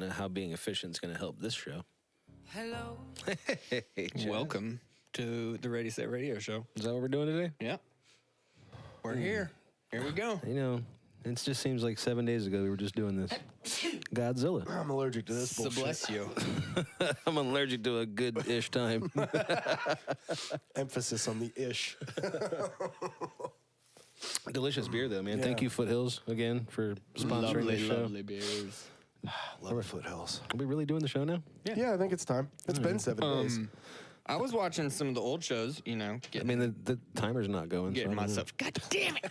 know how being efficient is going to help this show. Hello. Hey, Chad. Welcome to the Ready Set Radio Show. Is that what we're doing today? Yeah. We're here. Here we go. You know, it just seems like 7 days ago we were just doing this. Godzilla. I'm allergic to this So bullshit. bless you. I'm allergic to a good-ish time. Emphasis on the ish. Delicious beer, though, man. Yeah. Thank you, Foothills, again, for sponsoring the show. Lovely beers. Love Foothills. Are we really doing the show now? Yeah, I think it's time. It's been 7 days. I was watching some of the old shows, you know, I getting, mean, the timer's not going. getting so I don't know. myself. God damn it.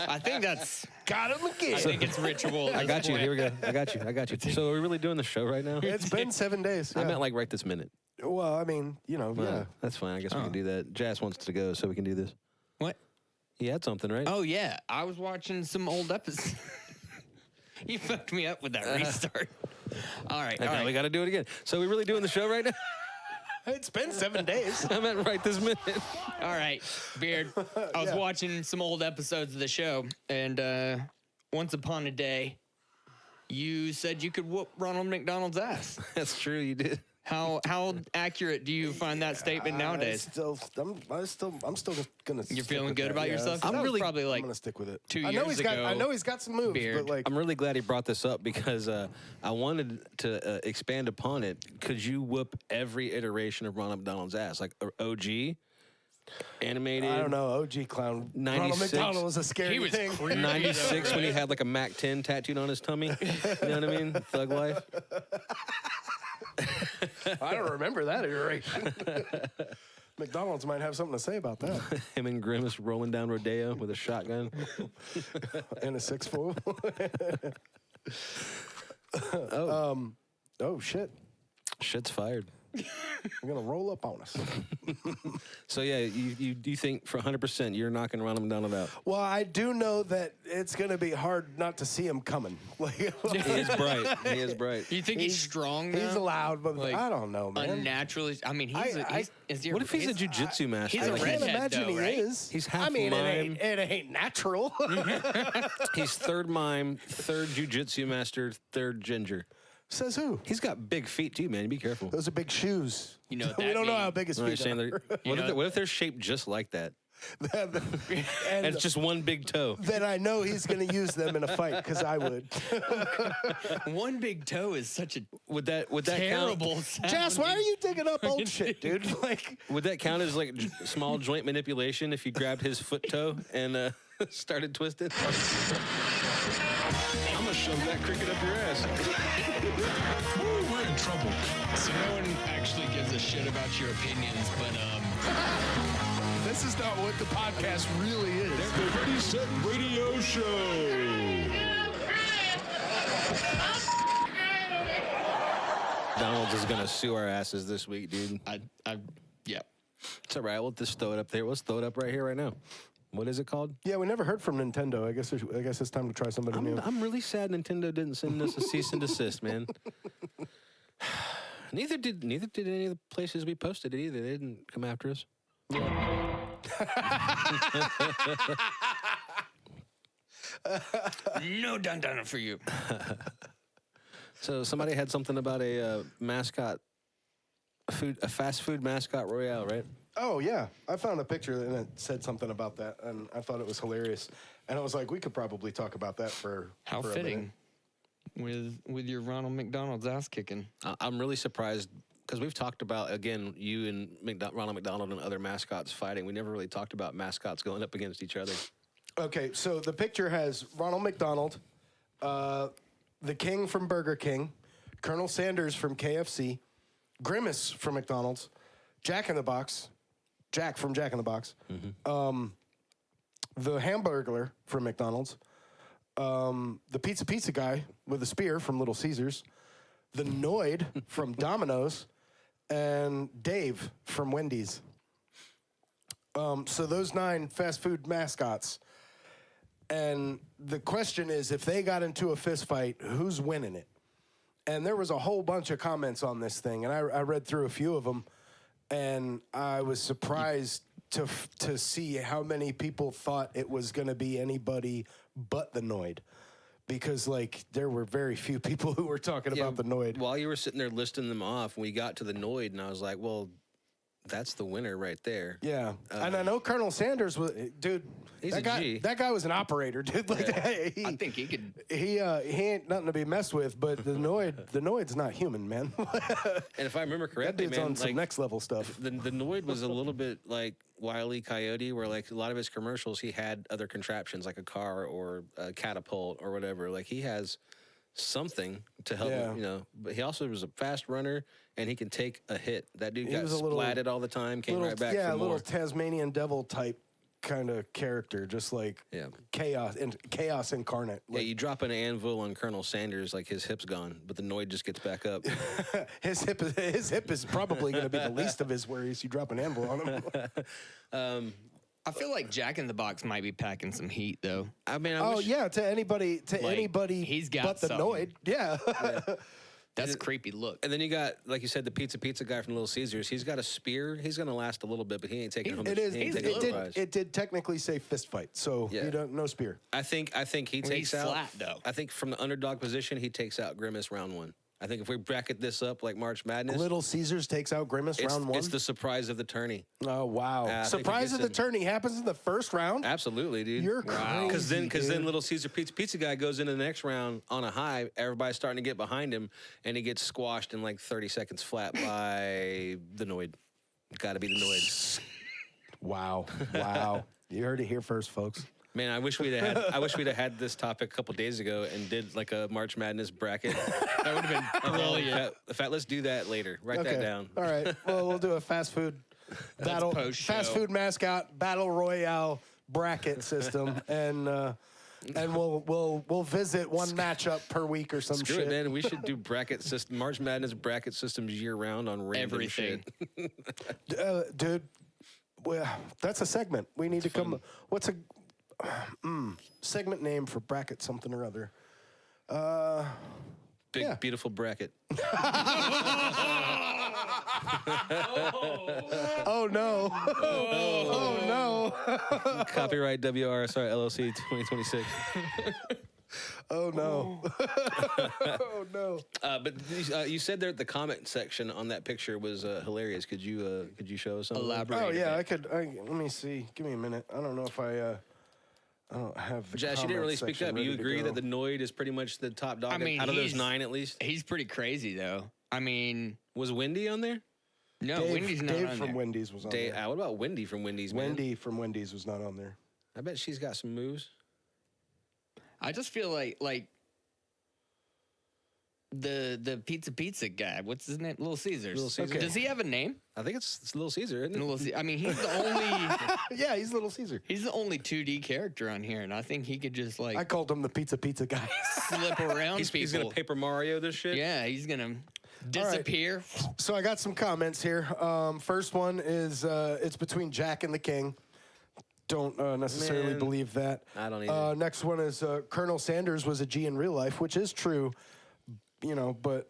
I think that's. Got him again. I think it's ritual. I got you. Here we go. I got you. So are we really doing the show right now? It's been 7 days. I Yeah. meant like right this minute. Well, I mean, you know, yeah. That's fine. I guess we can do that. Jazz wants to go, so we can do this. What? He had something, right? Oh, yeah. I was watching some old episodes. You fucked me up with that restart. All right. Okay, we got to do it again. So we really doing the show right now? It's been 7 days. I meant right this minute. All right, Beard. I was watching some old episodes of the show, and once upon a day, you said you could whoop Ronald McDonald's ass. That's true. You did. How accurate do you find that statement nowadays? I'm still gonna. You're feeling good about yourself? I'm That was really- probably I'm like gonna stick with it. 2 I know years he's got. ago, I know he's got some moves, Beard. but like, I'm really glad he brought this up because I wanted to expand upon it. Could you whoop every iteration of Ronald McDonald's ass? Like OG, animated. I don't know. OG clown. 96. Ronald McDonald was a scary He was thing. creepy. 96 when he had like a Mac 10 tattooed on his tummy. You know what I mean? Thug life. I don't remember that iteration. McDonald's might have something to say about that. Him and Grimace rolling down Rodeo with a shotgun. And a 6'4". Oh shit! Shit's fired. I'm gonna roll up on us. So yeah, you think for 100% you're knocking Ronald McDonald out? Well, I do know that it's gonna be hard not to see him coming. Like, He is bright. He is bright. You think he's strong now? he's allowed, but Like, I don't know, man. Unnaturally. I mean, is he What if he's a jujitsu master? he's a I Like, can't redhead, imagine though, he right? is. He's half I mean, mime. it ain't natural. He's third mime, third jujitsu master, third ginger. Says who? He's got big feet too, man. Be careful. Those are big shoes. You know what we that don't know means. how big his No, you're feet saying are. they're- what if they're shaped just like that? and And it's just one big toe. then I know he's going to use them in a fight because I would. One big toe is such a Would that terrible count? sound. Jess, why are you digging up old shit, dude? Like, Would that count as like small joint manipulation if you grabbed his foot toe and started twisting? I'm gonna shove that cricket up your ass. Ooh, we're in trouble. So no one actually gives a shit about your opinions, but This is not what the podcast really is. The Ready Set Radio Show. Donald's is gonna sue our asses this week, dude. yeah. It's all right. We'll just throw it up there. Let's throw it up right here, right now. What is it called? yeah, we never heard from Nintendo. I guess it's time to try somebody new. I'm really sad Nintendo didn't send us a cease and desist, man. Neither did any of the places we posted it either. They didn't come after us. No dun for you. So somebody had something about a mascot, a fast food mascot royale, right? Oh, yeah. I found a picture and it said something about that, and I thought it was hilarious. And I was like, we could probably talk about that for How for a fitting minute. with your Ronald McDonald's ass kicking. I'm really surprised because we've talked about, again, you and Ronald McDonald and other mascots fighting. We never really talked about mascots going up against each other. Okay, so the picture has Ronald McDonald, the King from Burger King, Colonel Sanders from KFC, Grimace from McDonald's, Jack from Jack in the Box, the Hamburglar from McDonald's, the Pizza Guy with a spear from Little Caesars, the Noid from Domino's, and Dave from Wendy's. So those 9 fast food mascots. And the question is, if they got into a fist fight, who's winning it? And there was a whole bunch of comments on this thing, and I read through a few of them, and I was surprised to see how many people thought it was going to be anybody but the Noid. because like there were very few people who were talking about the Noid. While you were sitting there listing them off, we got to the Noid, and I was like, well, that's the winner right there. Yeah, and I know Colonel Sanders was, dude. He's that a guy, G. That guy was an operator, dude. Like, I think he could. He ain't nothing to be messed with. But the Noid's not human, man. And if I remember That correctly, dude's man, on some like, next level stuff. the Noid was a little bit like Wile E. Coyote, where like a lot of his commercials, he had other contraptions like a car or a catapult or whatever. Like he has something to help Yeah. him, you know. But he also was a fast runner, and he can take a hit. That dude He got was a little- splatted all the time, came right back yeah, for a more. little Tasmanian devil type kind of character, just like Yeah. chaos incarnate. Yeah, Like, you drop an anvil on Colonel Sanders, like his hip's gone, but the Noid just gets back up. his hip is probably going to be the least of his worries. You drop an anvil on him. I feel like Jack in the Box might be packing some heat though. I mean, I Oh wish, yeah, to anybody, he's got but the something. Noid. Yeah. That's a creepy look. And then you got, like you said, the pizza guy from Little Caesars. He's got a spear. He's going to last a little bit, but he ain't taking home. It is. He ain't he's taking good. home prize. It did technically say fist fight, so Yeah. you don't no spear. I think he takes he's out. flat, though. I think from the underdog position, he takes out Grimace round one. I think if we bracket this up like March Madness, Little Caesars takes out Grimace it's, round one. it's the surprise of the tourney. Oh wow! I think Surprise he of gets the tourney happens in the first round. Absolutely, dude. You're crazy. Because then dude. Little Caesar pizza guy goes into the next round on a high. Everybody's starting to get behind him, and he gets squashed in like 30 seconds flat by the Noid. Got to be the Noid. Wow. You heard it here first, folks. Man, I wish we'd have had this topic a couple days ago and did like a March Madness bracket. That would have been brilliant. In fact, let's do that later. Write that down. All right. Well, we'll do a fast food battle, post-show. fast food mascot battle royale bracket system, and we'll visit one matchup per week or some Screw shit. it, man. We should do March Madness bracket systems year round on random Everything. shit. Dude. Well, that's a segment. We need to come. What's a segment name for bracket something or other? Big, Yeah. beautiful bracket. Oh no! Oh no! Copyright WRSR LLC 2026. Oh no! Oh no! But you said there the comment section on that picture was hilarious. Could you show us something? Elaborate. Oh yeah, a I bit. could. Let me see. Give me a minute. I don't know if I don't have the. Josh, you didn't really speak comment up. You section agree ready that the to Noid is pretty much the top dog I mean, out of those he's- 9 at least? He's pretty crazy though. I mean, Was Wendy on there? no, go. Wendy's not Dave on from there. Wendy's was on Dave, there. what about Wendy from Wendy's, man? Wendy from Wendy's was not on there. I bet she's got some moves. I just feel like the pizza guy. What's his name? Little Caesars. Little Caesars. Okay. Does he have a name? I think it's Little Caesar, isn't it? I mean, he's the only Yeah, he's Little Caesar. he's the only 2D character on here, and I think he could just like I called him the pizza guy. slip around He's people. going to Paper Mario this shit? Yeah, he's gonna disappear. So I got some comments here. First one is it's between Jack and the King. Don't necessarily Man, believe that. I don't either. Next one is Colonel Sanders was a G in real life, which is true, you know, but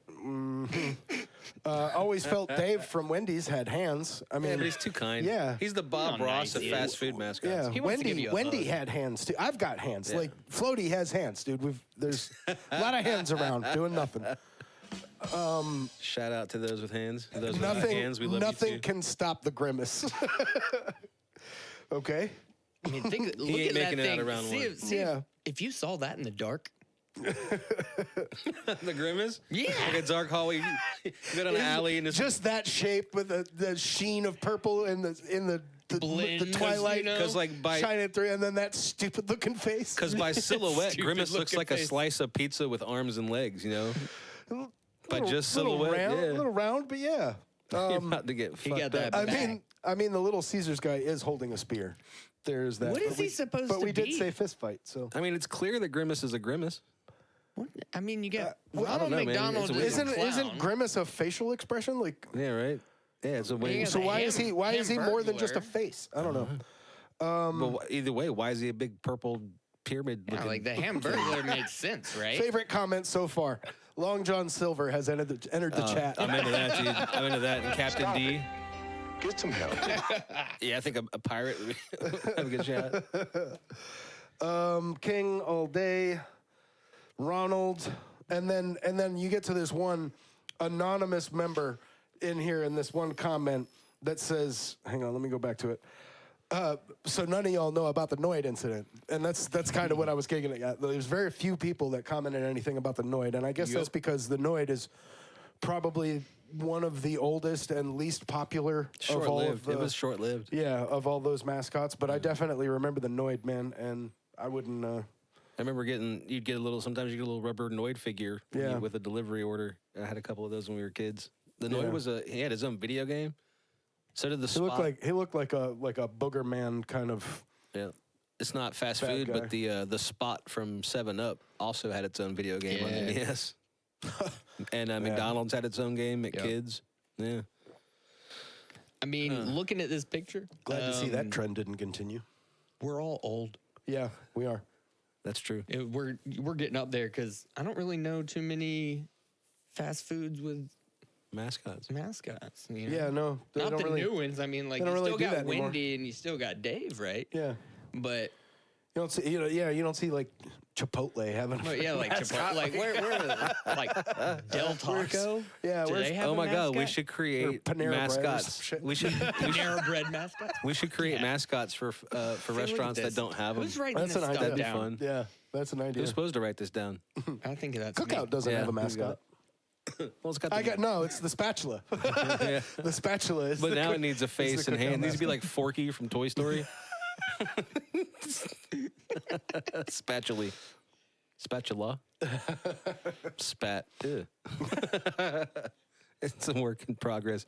always felt Dave from Wendy's had hands. I mean, Yeah, but he's too kind. Yeah. He's the Bob Oh, Ross nice, of dude. fast food mascots. yeah, He wants to give you a Wendy hug. had hands too. I've got hands. Yeah. Like Floaty has hands, dude. There's a lot of hands around doing nothing. Shout out to those with hands. Those with Nothing. hands, we love Nothing you too. can stop the grimace. Okay. I mean, look ain't at that making it out thing. of round See, one. if, if you saw that in the dark, The Grimace? Yeah. Like a dark hallway. You go down an alley and it's Just that shape with the sheen of purple in the Blends, twilight, you know? because like by shining through, and then that stupid looking face. because by silhouette, Stupid Grimace looks looking like a face. slice of pizza with arms and legs. You know, by just little silhouette. round, Yeah. little round, but yeah. You're about to get he fucked got that. up. back. I mean, the Little Caesars guy is holding a spear. There's that. What is But he we- supposed But to we did be? say fist fight, so. I mean, it's clear that Grimace is a Grimace. What? I mean, you got I don't Ronald know, man. McDonald. It's a is a weird- Isn't clown. grimace a facial expression? Like, Yeah, right. Yeah, it's a Yeah, way. so the why is he more than just a Hamburglar. face? I don't know. But either way, why is he a big purple pyramid? Yeah, looking like the Hamburglar makes sense, right? Favorite comment so far. Long John Silver has entered the chat. I'm into that, dude. I'm into that. And Captain D. Get some help. Yeah, I think a pirate would have a good shot. King all day. Ronald, and then you get to this one anonymous member in here in this one comment that says, hang on, let me go back to it. So none of y'all know about the Noid incident, and that's kind of what I was getting at. There's very few people that commented anything about the Noid, and I guess that's because the Noid is probably one of the oldest and least popular of all of the. It was short-lived. Yeah, of all those mascots, but I definitely remember the Noid, man, and I wouldn't. I remember sometimes you get a little rubber Noid figure with a delivery order. I had a couple of those when we were kids. The Noid he had his own video game. So did the Spot. He looked like a booger man kind of. Yeah. It's not fast Fat food, guy. but the Spot from 7-Up also had its own video game on the NES. And McDonald's had its own game at Kids. Yeah. I mean, looking at this picture, Glad to see that trend didn't continue. we're all old. Yeah, we are. That's true. We're getting up there because I don't really know too many fast foods with Mascots. mascots. You know? Yeah, no, they Not don't the really. new ones. I mean, like they you don't really still do got that anymore. Wendy and you still got Dave, right? Yeah, But you don't see. You don't see like Chipotle having. but yeah, like mascot. Chipotle, like where like Del Taco? Yeah, Do where's- they have Oh a my God, we mascot? should create Panera Bread or mascots. some shit. We should Panera Bread mascots. we should create Yeah. mascots for restaurants that don't have them. Who's writing That's this an stuff idea. That'd be down? fun. Yeah, that's an idea. Who's supposed to write this down? I think that's Cookout me. doesn't Yeah, have a who's got mascot. Well, it's got I got no. It's the spatula. yeah. The spatula is. But the now cook- it needs a is face the and cookout hand. It needs to be mascot. like Forky from Toy Story. Spatula. Spatula. Spat. Ew. It's a work in progress.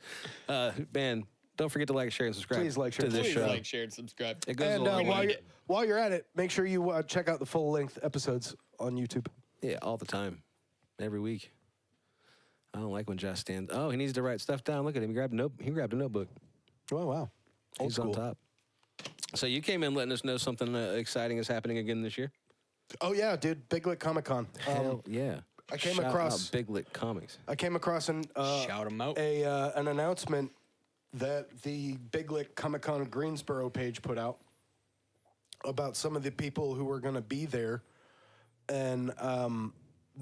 Man, don't forget to like, share, and subscribe. Please like, share, to this Please show. like, share, and subscribe. It goes And a long while way. you're while you're at it, make sure you check out the full length episodes on YouTube. Yeah, all the time, every week. I don't like when Josh stands. Oh, he needs to write stuff down. Look at him. He grabbed a notebook. Oh wow, old He's school. on top. So you came in letting us know something exciting is happening again this year. Oh yeah, dude, Big Lick Comic Con. Hell yeah! I came Shout across- out Big Lick Comics. I came across Shout 'em out. an announcement that the Big Lick Comic Con Greensboro page put out about some of the people who were going to be there, and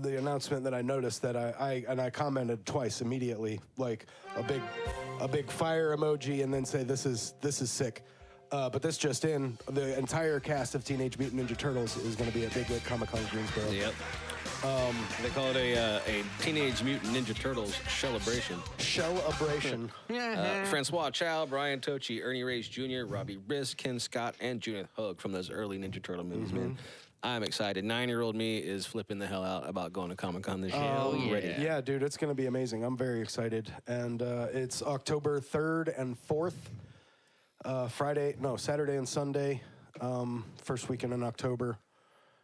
the announcement that I noticed that I commented twice immediately, like a big fire emoji, and then say this is sick. But this just in, the entire cast of Teenage Mutant Ninja Turtles is going to be at Big Lick Comic Con Greensboro. Yep. They call it a Teenage Mutant Ninja Turtles celebration. Celebration. Francois Chow, Brian Tochi, Ernie Reyes Jr., Robbie Riss, Ken Scott, and Judith Hogue from those early Ninja Turtle movies, man. I'm excited. 9-year-old me is flipping the hell out about going to Comic-Con this year. I'm ready. Yeah, dude, it's going to be amazing. I'm very excited. And it's October 3rd and 4th. Saturday and Sunday. First weekend in October.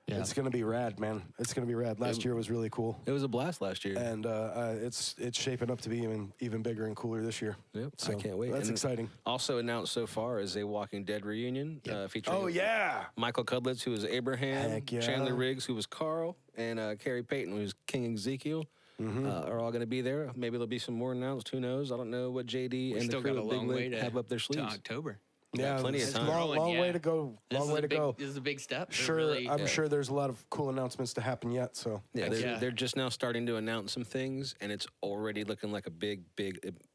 Yeah. It's going to be rad, man. It's going to be rad. Last year was really cool. It was a blast last year. And it's shaping up to be even bigger and cooler this year. Yep, So I can't wait. That's And exciting. Also announced so far is a Walking Dead reunion featuring Oh, yeah. Michael Cudlitz, who was Abraham, Heck yeah. Chandler Riggs, who was Carl, and Carrie Payton, who was King Ezekiel, are all going to be there. Maybe there'll be some more announced. Who knows? I don't know what JD and the Still crew got a at Big long way Lick to have up their to sleeves. October. Yeah, plenty of it's time. Long Yeah. way to go. Long way to go. This is a big step. They're Sure, really- I'm sure there's a lot of cool announcements to happen yet. So Yeah, Yeah. they're just now starting to announce some things, and it's already looking like a big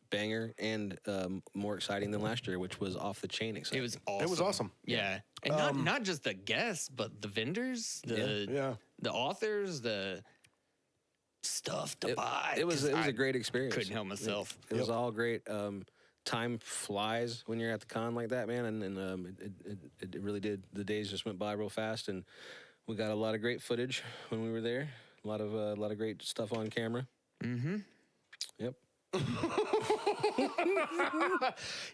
banger and more exciting than last year, which was off the chain exciting. It was awesome. it was awesome. Yeah, and not just the guests, but the vendors, Yeah. the authors, the stuff to buy. It was 'cause a I great experience. Couldn't help myself. It was all great. Time flies when you're at the con like that, man, and it really did. The days just went by real fast, and we got a lot of great footage when we were there. A lot of great stuff on camera. Mm-hmm. Yep.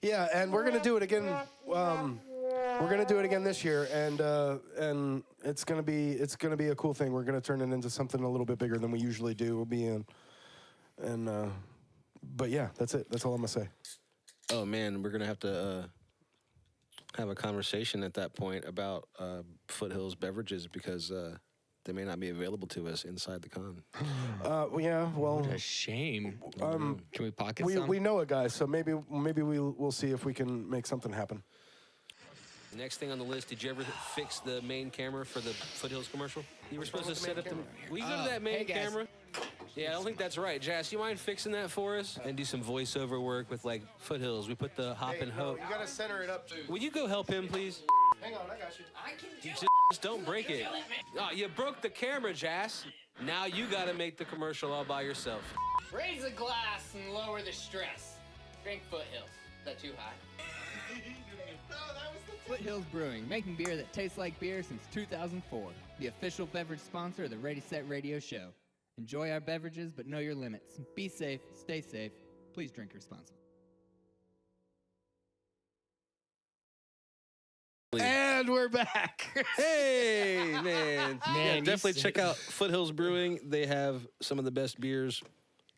Yeah, and we're gonna do it again. We're gonna do it again this year, and it's gonna be a cool thing. We're gonna turn it into something a little bit bigger than we usually do. We'll be in, but yeah, that's it. That's all I'm gonna say. Oh man, we're gonna have to have a conversation at that point about Foothills beverages because they may not be available to us inside the con. Yeah, well, What a shame. Can we pocket we some? know a guy, so maybe we'll see if we can make something happen. Next thing on the list, did you ever fix the main camera for the Foothills commercial? You were supposed to set up the... Will you go to that main camera? Yeah, I don't think that's right. Jas, you mind fixing that for us? And do some voiceover work with, like, Foothills. We put the hop and hope. You gotta center it up. Will you go help him, please? Hang on, I got you. I can do Just don't break it. Oh, you broke the camera, Jas. Now you gotta make the commercial all by yourself. Raise the glass and lower the stress. Drink Foothills. Is that too high? Foothills Brewing, making beer that tastes like beer since 2004. The official beverage sponsor of the Ready Set Radio Show. Enjoy our beverages, but know your limits. Be safe, stay safe. Please drink responsibly. And we're back. Hey, man. Yeah, you definitely said- check out Foothills Brewing. They have some of the best beers.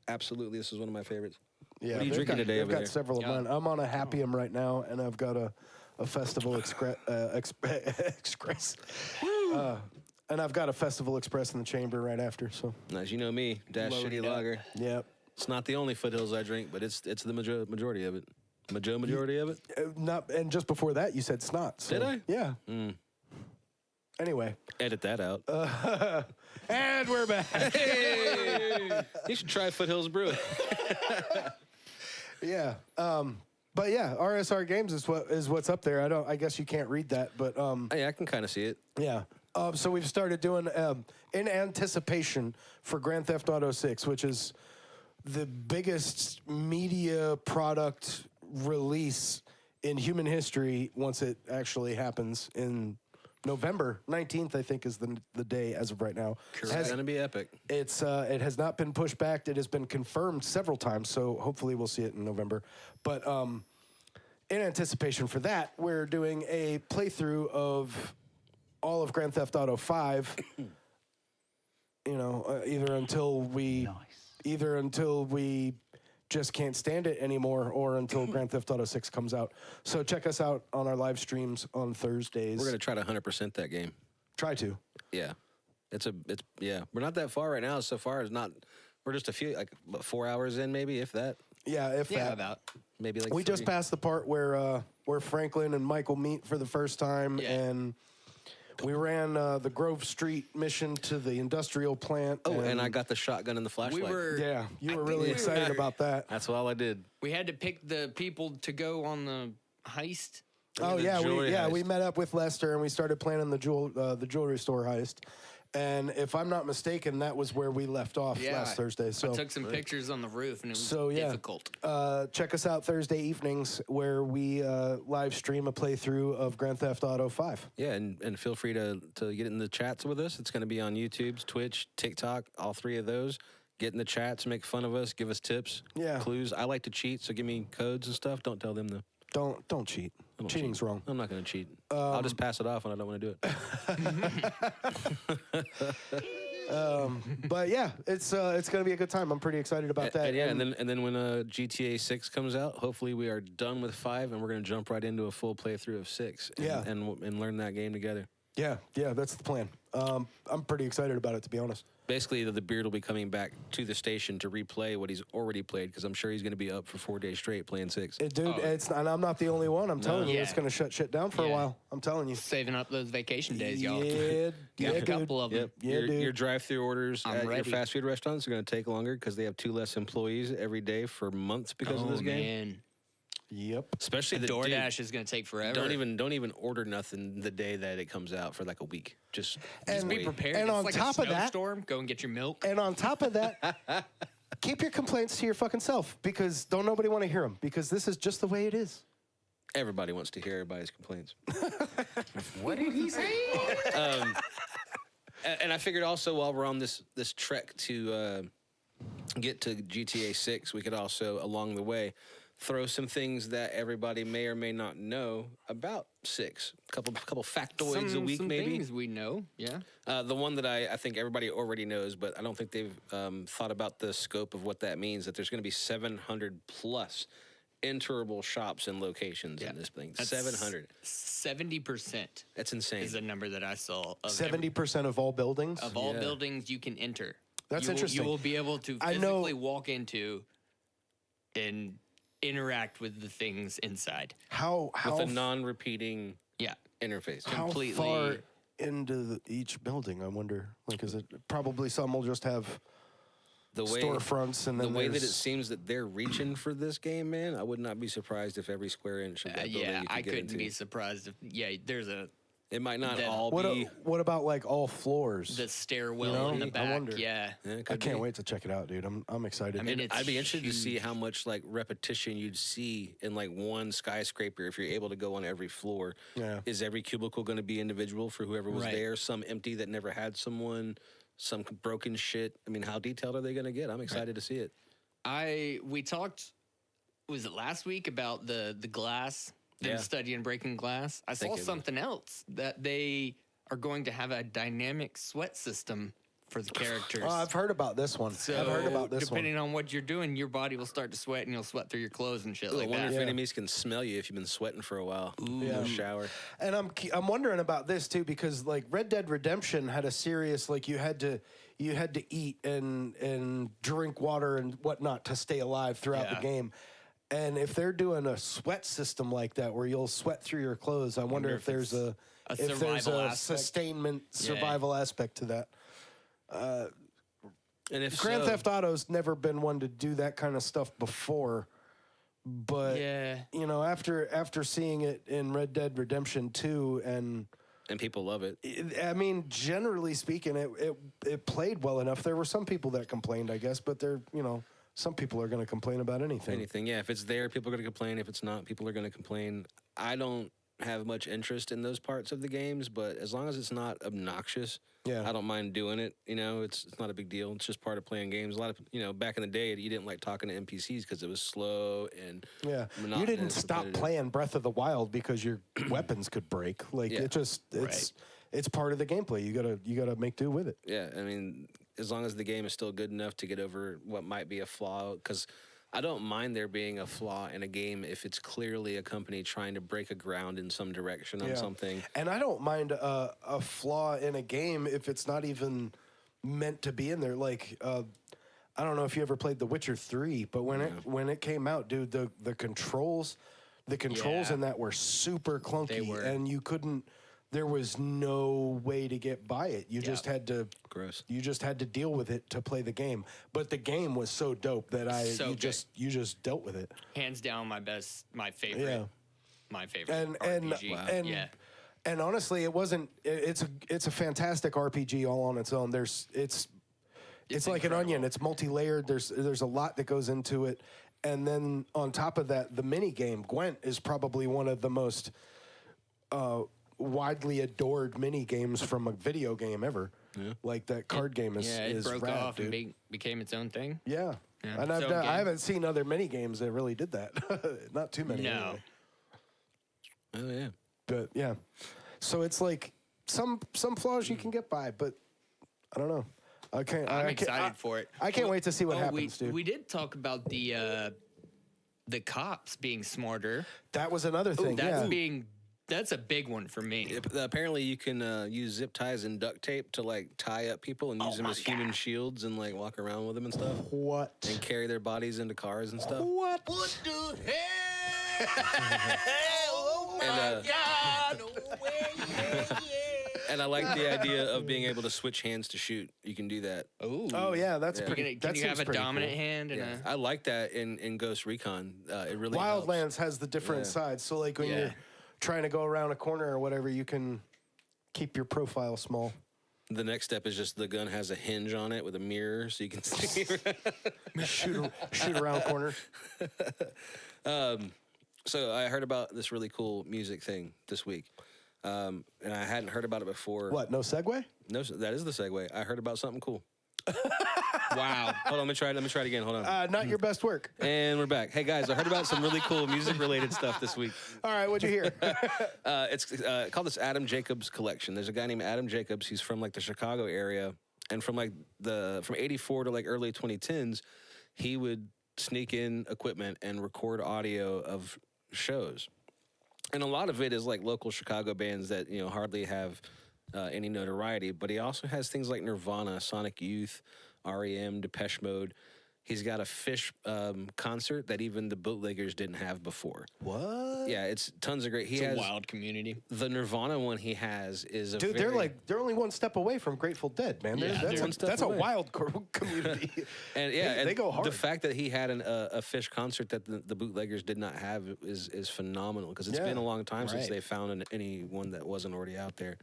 Absolutely, this is one of my favorites. Yeah, What are you they've drinking got, today They've over got there? several of mine. I'm on a Happium right now, and I've got a Festival Express. And I've got a Festival Express in the chamber right after. So, As you know me, Dash Loaded Shitty up. Lager. yep. It's not the only Foothills I drink, but it's the majority of it. Majority of it? Not, and just before that, you said snot. So, Did I? Yeah. Anyway, Edit that out. and we're back. Hey! You should try Foothills Brewing. Yeah. But yeah, RSR Games is what's up there. I guess you can't read that, but Hey, I can kind of see it. yeah. So we've started doing in anticipation for Grand Theft Auto 6, which is the biggest media product release in human history once it actually happens in November 19th, I think, is the day as of right now. It's going to be epic. It has not been pushed back. It has been confirmed several times, so hopefully we'll see it in November. But in anticipation for that, we're doing a playthrough of all of Grand Theft Auto 5. Either until we just can't stand it anymore, or until Grand Theft Auto 6 comes out. So check us out on our live streams on Thursdays. We're going to try to 100% that game. Try to. Yeah. Yeah. We're not that far right now. So far, we're just a few, like 4 hours in, maybe, if that. Yeah, if Yeah, that. about. Maybe like We just 3. passed the part where Franklin and Michael meet for the first time, Yeah. and we ran the Grove Street mission to the industrial plant. Oh, and I got the shotgun and the flashlight. Yeah, you were think really we excited were- about that. That's all I did. We had to pick the people to go on the heist. Oh the yeah, jewelry we heist. met up with Lester and we started planning the jewelry store heist. And if I'm not mistaken, that was where we left off last Thursday. So I took some pictures on the roof, and it was So, yeah. difficult. check us out Thursday evenings where we live stream a playthrough of Grand Theft Auto 5. Yeah, and feel free to get in the chats with us. It's going to be on YouTube, Twitch, TikTok, all 3 of those. Get in the chats, make fun of us, give us tips, Yeah. clues. I like to cheat, so give me codes and stuff. Don't tell them though. Don't cheat. Don't Cheating's cheat. wrong. I'm not going to cheat. I'll just pass it off when I don't want to do it. But yeah, it's going to be a good time. I'm pretty excited about that. And then when GTA 6 comes out, hopefully we are done with 5 and we're going to jump right into a full playthrough of 6. And learn that game together. Yeah, that's the plan. I'm pretty excited about it, to be honest. Basically, the Beard will be coming back to the station to replay what he's already played, because I'm sure he's going to be up for 4 days straight playing 6. And I'm not the only one. I'm telling you, Yeah. it's going to shut shit down for a Yeah. while. I'm telling you. Saving up those vacation days, y'all. Yeah, Got a dude. couple of them. Yep. Yeah, your dude. drive-through orders I'm at your ready. fast food restaurants are going to take longer because they have 2 less employees every day for months because of Oh, this game. man. Yep. Especially the DoorDash is going to take forever. Don't even order nothing the day that it comes out for like a week. Just be wait. prepared. And It's on like top a of that- snowstorm. Go and get your milk. And on top of that, keep your complaints to your fucking self, because don't nobody want to hear them, because this is just the way it is. Everybody wants to hear everybody's complaints. What did he say? And I figured also while we're on this trek to get to GTA 6, we could also along the way throw some things that everybody may or may not know about 6. A couple factoids a week, some maybe. things we know. Yeah. The one that I think everybody already knows, but I don't think they've thought about the scope of what that means, that there's going to be 700 plus enterable shops and locations in this thing. 700. 70% That's insane. is a number that I saw. Of 70% of all buildings. of all Yeah. buildings you can enter. That's interesting. You will be able to I know- physically walk into and interact with the things inside. How With a non-repeating... Yeah. interface. Completely. How far into each building, I wonder? Like, is it probably some will just have The way storefronts and then the way that it there's- seems that they're reaching for this game, man, I would not be surprised if every square inch of that building Yeah, you could I get couldn't into. be surprised if there's a It might not That- all What, be. what about like all floors? the stairwell You know, in the I back. wonder. Yeah. Yeah, it I could can't be. wait to check it out, dude. I'm excited. I mean, it's I'd be interested to see huge. how much like repetition you'd see in like one skyscraper if you're able to go on every floor. Yeah. Is every cubicle going to be individual for whoever was Right. there? Some empty that never had someone, some broken shit. I mean, how detailed are they going to get? I'm excited to see it. We talked, was it last week, about the glass, them Yeah. studying breaking glass? I think saw it was. something else that they are going to have a dynamic sweat system for the characters. Oh, I've heard about this one. So I've heard about this one. depending on what you're doing, your body will start to sweat and you'll sweat through your clothes and shit Ooh, I like wonder that. if Yeah. enemies can smell you if you've been sweating for a while. Ooh, Yeah. no shower. And I'm wondering about this too because like Red Dead Redemption had a serious like you had to eat and drink water and whatnot to stay alive throughout the Yeah. game. And if they're doing a sweat system like that where you'll sweat through your clothes, I wonder if there's a survival aspect. sustainment survival aspect to that. And if Grand so, Theft Auto's never been one to do that kind of stuff before, but Yeah. you know, after seeing it in Red Dead Redemption 2 and people love it. I mean, generally speaking, it played well enough. There were some people that complained, I guess, but some people are going to complain about anything. Anything, yeah. If it's there, people are going to complain. If it's not, people are going to complain. I don't have much interest in those parts of the games, but as long as it's not obnoxious, Yeah. I don't mind doing it. You know, it's not a big deal. It's just part of playing games. A lot of back in the day, you didn't like talking to NPCs because it was slow and Yeah, you monotonous, didn't stop repetitive. playing Breath of the Wild because your weapons could break. Like Yeah. it's part of the gameplay. You gotta make do with it. Yeah, I mean, as long as the game is still good enough to get over what might be a flaw, because I don't mind there being a flaw in a game if it's clearly a company trying to break a ground in some direction on Yeah. something. And I don't mind a flaw in a game if it's not even meant to be in there. Like I don't know if you ever played The Witcher 3, but when it came out, dude, the controls Yeah. in that were super clunky, They were. and you couldn't. There was no way to get by it. You just had to. Gross. You just had to deal with it to play the game. But the game was so dope that So good. you just dealt with it. Hands down, my favorite. Yeah. My favorite And RPG. and yeah. and honestly, it wasn't. It's a fantastic RPG all on its own. It's like an onion. incredible. It's multi-layered. There's a lot that goes into it, and then on top of that, the mini game Gwent is probably one of the most widely adored mini games from a video game ever. Like that card game is Yeah, it is broke rad, off dude. and became its own thing. Yeah. Yeah. And So I haven't seen other mini games that really did that. Not too many. No. anyway. Oh yeah. But yeah. So it's like some flaws you can get by, but I don't know. I'm excited for it. I can't wait to see what happens, we, dude. We did talk about the cops being smarter. That was another thing. That's a big one for me. Apparently, you can use zip ties and duct tape to like tie up people and use them as human shields and like walk around with them and stuff, What? and carry their bodies into cars and stuff. What? What the hell? Oh And, God! No way! And I like the idea of being able to switch hands to shoot. You can do that. Ooh. Oh yeah, that's Yeah. pretty. Can that you seems have a pretty dominant cool. hand and Yeah, I like that in Ghost Recon. It really helps. Wildlands has the different Yeah. sides. So like when Yeah. you're trying to go around a corner or whatever, you can keep your profile small. The next step is just the gun has a hinge on it with a mirror, so you can see. shoot around corner. So I heard about this really cool music thing this week, and I hadn't heard about it before. What? No segue? No, that is the segue. I heard about something cool. wow. Hold on, let me try it again. Hold on. Not your best work. And we're back. Hey guys, I heard about some really cool music-related stuff this week. All right, what'd you hear? It's called this Adam Jacobs collection. There's a guy named Adam Jacobs. He's from like the Chicago area, and from '84 to like early 2010s, he would sneak in equipment and record audio of shows. And a lot of it is like local Chicago bands that hardly have any notoriety. But he also has things like Nirvana, Sonic Youth, REM, Depeche Mode. He's got a Fish concert that even the bootleggers didn't have before. What? Yeah, it's tons of great. He It's has a wild community. the Nirvana one. He has is a Dude, they're only one step away from Grateful Dead, man. Yeah, That's, they're one step that's a away. wild community. and yeah, they and go hard. The fact that he had a Fish concert that the bootleggers did not have is phenomenal because it's Yeah. been a long time since Right. they found any one that wasn't already out there.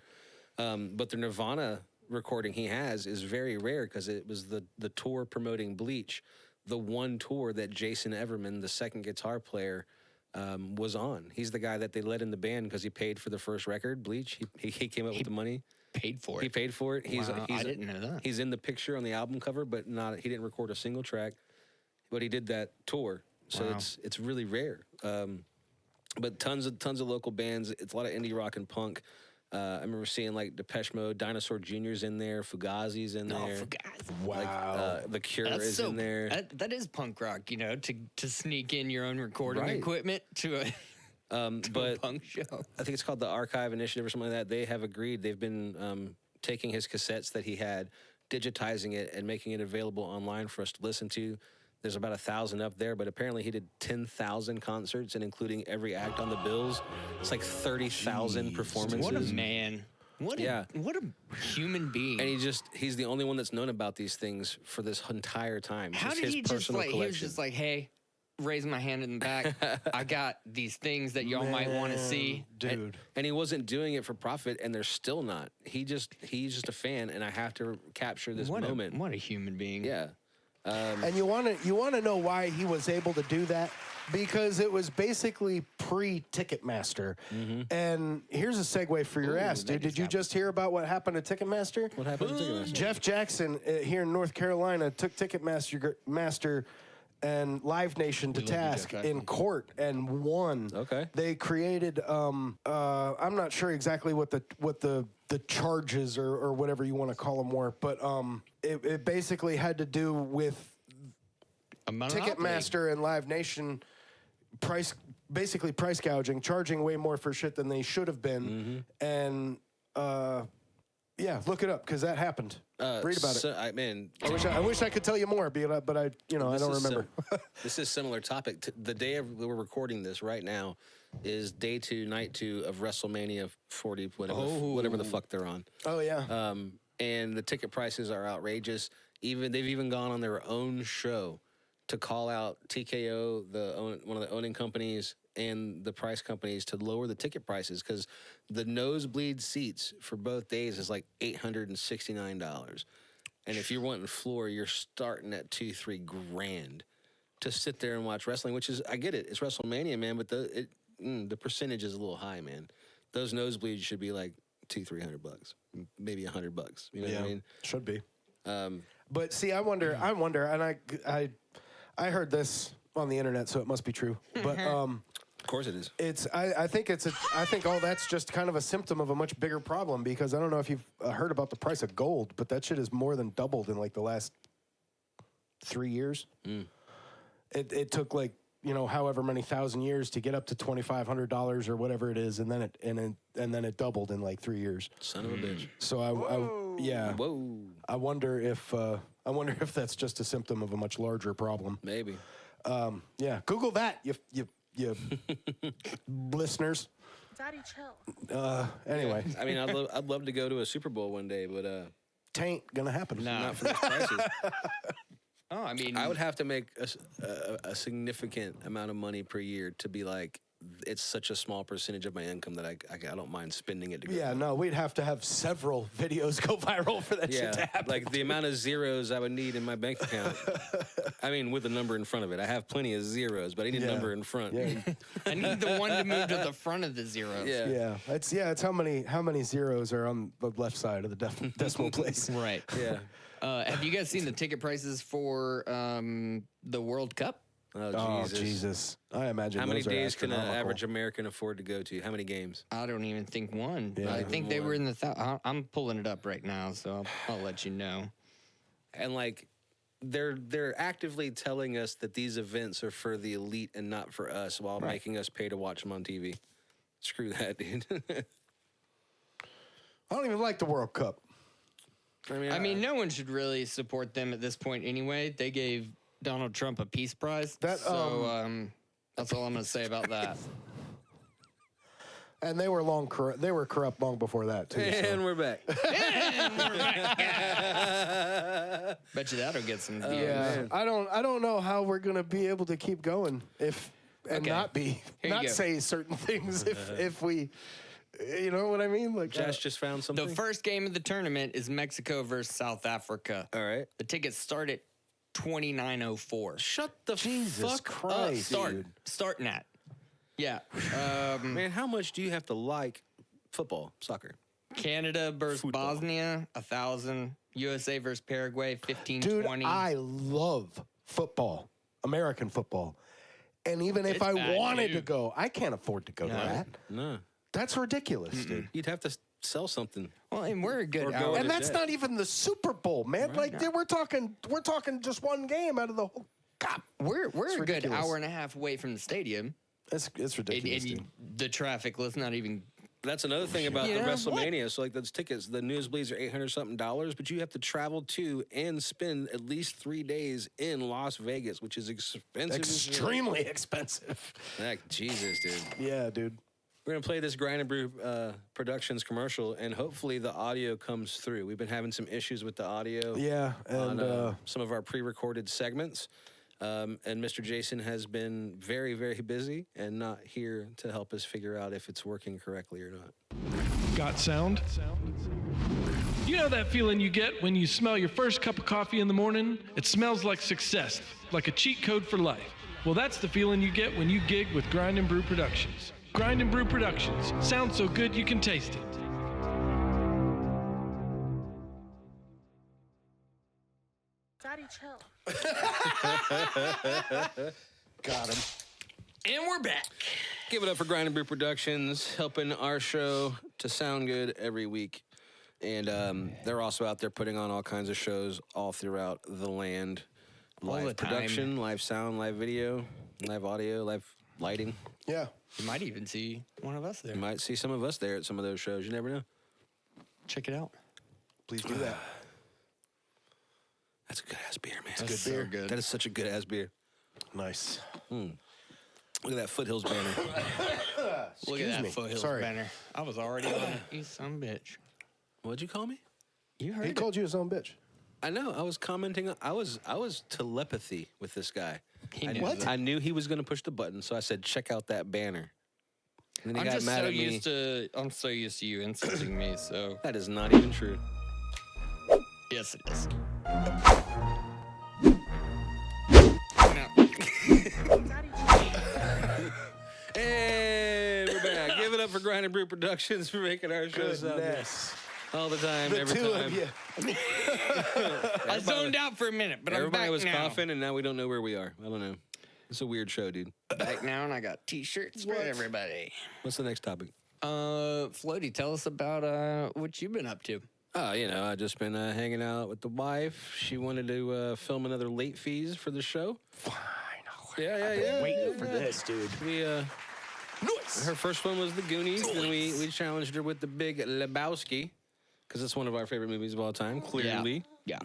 But the Nirvana recording he has is very rare because it was the tour promoting Bleach, the one tour that Jason Everman, the second guitar player, was on. He's the guy that they let in the band because he paid for the first record, Bleach. He came up with the money. Paid for He it. paid for it. Wow, I didn't know that. He's in the picture on the album cover, but he didn't record a single track. But he did that tour, so Wow. it's really rare. But tons of local bands. It's a lot of indie rock and punk. I remember seeing like Depeche Mode, Dinosaur Jr.'s in there, Fugazi's in Oh, there. for guys. Wow. The Cure That's is so, in there. that is punk rock, you know, to sneak in your own recording Right. equipment to a, to a But punk show. I think it's called the Archive Initiative or something like that. They have agreed. They've been taking his cassettes that he had, digitizing it, and making it available online for us to listen to. There's about 1,000 up there, but apparently he did 10,000 concerts, and including every act on the bills, it's like 30,000 performances. What a man. What Yeah. a human being. And he's the only one that's known about these things for this entire time. How Just did his he just personal like, he was collection. just like, hey, raising my hand in the back. I got these things that y'all might want to see. Dude. And he wasn't doing it for profit, and they're still not. He's just a fan, and I have to capture this moment. What a human being. Yeah. And you want to know why he was able to do that? Because it was basically pre-Ticketmaster. And here's a segue for your ass, dude. Did you just hear about what happened to Ticketmaster? What happened to Ticketmaster? Jeff Jackson here in North Carolina took Ticketmaster and Live Nation to love you, task Jeff in Jackson. court and won. Okay. They created I'm not sure exactly what the charges or whatever you want to call them were, but it basically had to do with A monopoly. Ticketmaster and Live Nation price gouging, charging way more for shit than they should have been, and yeah, look it up because that happened. Read about it. I wish I could tell you more, but I don't remember. This is similar topic. The day we're recording this right now is day 2, night 2 of WrestleMania 40, whatever the fuck they're on. Oh yeah. And the ticket prices are outrageous. They've even gone on their own show to call out TKO, one of the owning companies, and the price companies to lower the ticket prices because the nosebleed seats for both days is like $869. And if you're wanting floor, you're starting at $2-3 grand to sit there and watch wrestling, which is, I get it, it's WrestleMania, man, but the percentage is a little high, man. Those nosebleeds should be like $200-300, maybe $100. You know what I mean? Should be. But see, I wonder, and I heard this on the internet, so it must be true. But Of course it is. I think all that's just kind of a symptom of a much bigger problem because I don't know if you've heard about the price of gold, but that shit has more than doubled in like the last 3 years. It took like however many thousand years to get up to $2,500 or whatever it is, and then it doubled in like 3 years. Son of a bitch. So Whoa. I wonder if that's just a symptom of a much larger problem. Maybe. Yeah, Google that, you listeners. Daddy, chill. Anyway, I mean, I'd love to go to a Super Bowl one day, but tain't gonna happen. No. not for these prices. Oh, I mean, I would have to make a significant amount of money per year to be like, it's such a small percentage of my income that I don't mind spending it to go. Yeah, no, we'd have to have several videos go viral for that shit to Yeah, happen. like the amount of zeros I would need in my bank account. I mean, with a number in front of it. I have plenty of zeros, but I need a number in front. Yeah, I need the one to move to the front of the zeros. Yeah. it's how many zeros are on the left side of the decimal place. Right. Yeah. Have you guys seen the ticket prices for the World Cup? Oh, Jesus. Jesus. I imagine How many those are days can an astronomical. average American afford to go to? How many games? I don't even think one. Yeah. I think they were in the. I'm pulling it up right now, so I'll let you know. And like, they're actively telling us that these events are for the elite and not for us, while making us pay to watch them on TV. Screw that, dude. I don't even like the World Cup. I mean, no one should really support them at this point anyway. They gave Donald Trump a peace prize. That's all I'm going to say about that. And they were corrupt long before that too. And we're back. Bet you that'll get some views. Yeah, I don't know how we're gonna be able to keep going not say certain things if we, you know what I mean? Like Josh just found something. The first game of the tournament is Mexico versus South Africa. All right. The tickets start at $29.04. Shut the Jesus fuck Christ, up, dude. Starting at. Yeah. Man, how much do you have to like football, soccer? Canada versus Football. Bosnia, 1,000. USA versus Paraguay, 15-20. dude, I love football, American football, and even if It's I bad, wanted dude. to go, I can't afford to go to that. No. That's ridiculous, dude. You'd have to sell something. Well, and we're a good Or go hour. in And that's debt. not even the Super Bowl, man. We're talking just one game out of the whole. God, We're a good ridiculous. hour and a half away from the stadium. it's ridiculous, And dude. the traffic, let's not even. That's another thing about You the know, WrestleMania. So, like those tickets, the nosebleeds are $800-something, but you have to travel to and spend at least 3 days in Las Vegas, which is expensive. Extremely expensive. Heck, Jesus, dude. Yeah, dude. We're gonna play this Grind and Brew Productions commercial, and hopefully the audio comes through. We've been having some issues with the audio. Yeah, and on some of our pre-recorded segments. And Mr. Jason has been very, very busy and not here to help us figure out if it's working correctly or not. Got sound? You know that feeling you get when you smell your first cup of coffee in the morning? It smells like success, like a cheat code for life. Well, that's the feeling you get when you gig with Grind and Brew Productions. Grind and Brew Productions. Sounds so good you can taste it. Daddy, chill. got him. And we're back. Give it up for Grind and Brew Productions, helping our show to sound good every week. And they're also out there putting on all kinds of shows all throughout the land. All Live the time. production, live sound, live video, live audio, live lighting. Yeah. You might even see one of us there. You might see some of us there at some of those shows. You never know. Check it out. Please do that. That's a good-ass beer, man. That's so good. That is such a good-ass beer. Nice. Look at that Foothills banner. Look at that me. foothills Sorry. banner. I was already on it. You son of a bitch. What'd you call me? You heard He it. called you his own bitch. I know. I was commenting. I was telepathy with this guy. He I, knew What? that. I knew he was going to push the button, so I said, "Check out that banner." And then he I'm got just mad so at me. I'm so used to you insulting me, so That is not even true. yes it is. No. Daddy, chill. And we're back. Give it up for Grind and Brew Productions for making our show sound good Goodness. all the time, The every two time. of you. I zoned out for a minute, but I'm Everybody back was now. coughing, and now we don't know where we are. I don't know. It's a weird show, dude. Back now, and I got T-shirts for everybody. What's the next topic? Floaty, tell us about what you've been up to. Oh, I just been hanging out with the wife. She wanted to film another late fees for the show. Yeah. Waiting for this, dude. We her first one was The Goonies. Then we challenged her with The Big Lebowski because it's one of our favorite movies of all time. Clearly, Yeah.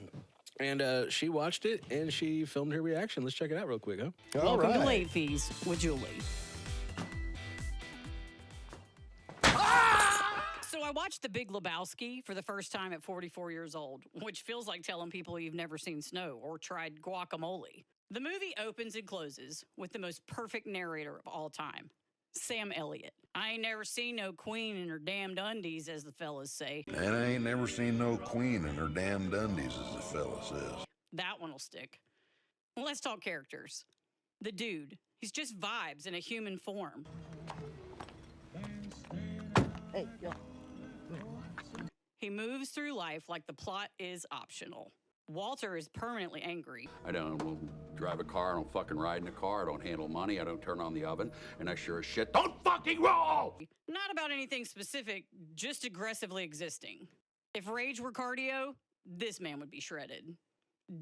and she watched it and she filmed her reaction. Let's check it out real quick, huh? All Welcome to right. Late Fees with Julie. So I watched The Big Lebowski for the first time at 44 years old, which feels like telling people you've never seen snow or tried guacamole. The movie opens and closes with the most perfect narrator of all time, Sam Elliott. I ain't never seen no queen in her damned undies, as the fellas say. And I ain't never seen no queen in her damn dundies, as the fella says. That one will stick. Well, let's talk characters. The dude, he's just vibes in a human form. Hey, yo. He moves through life like the plot is optional. Walter is permanently angry. I don't drive a car, I don't fucking ride in a car, I don't handle money, I don't turn on the oven, and I sure as shit don't fucking roll! Not about anything specific, just aggressively existing. If rage were cardio, this man would be shredded.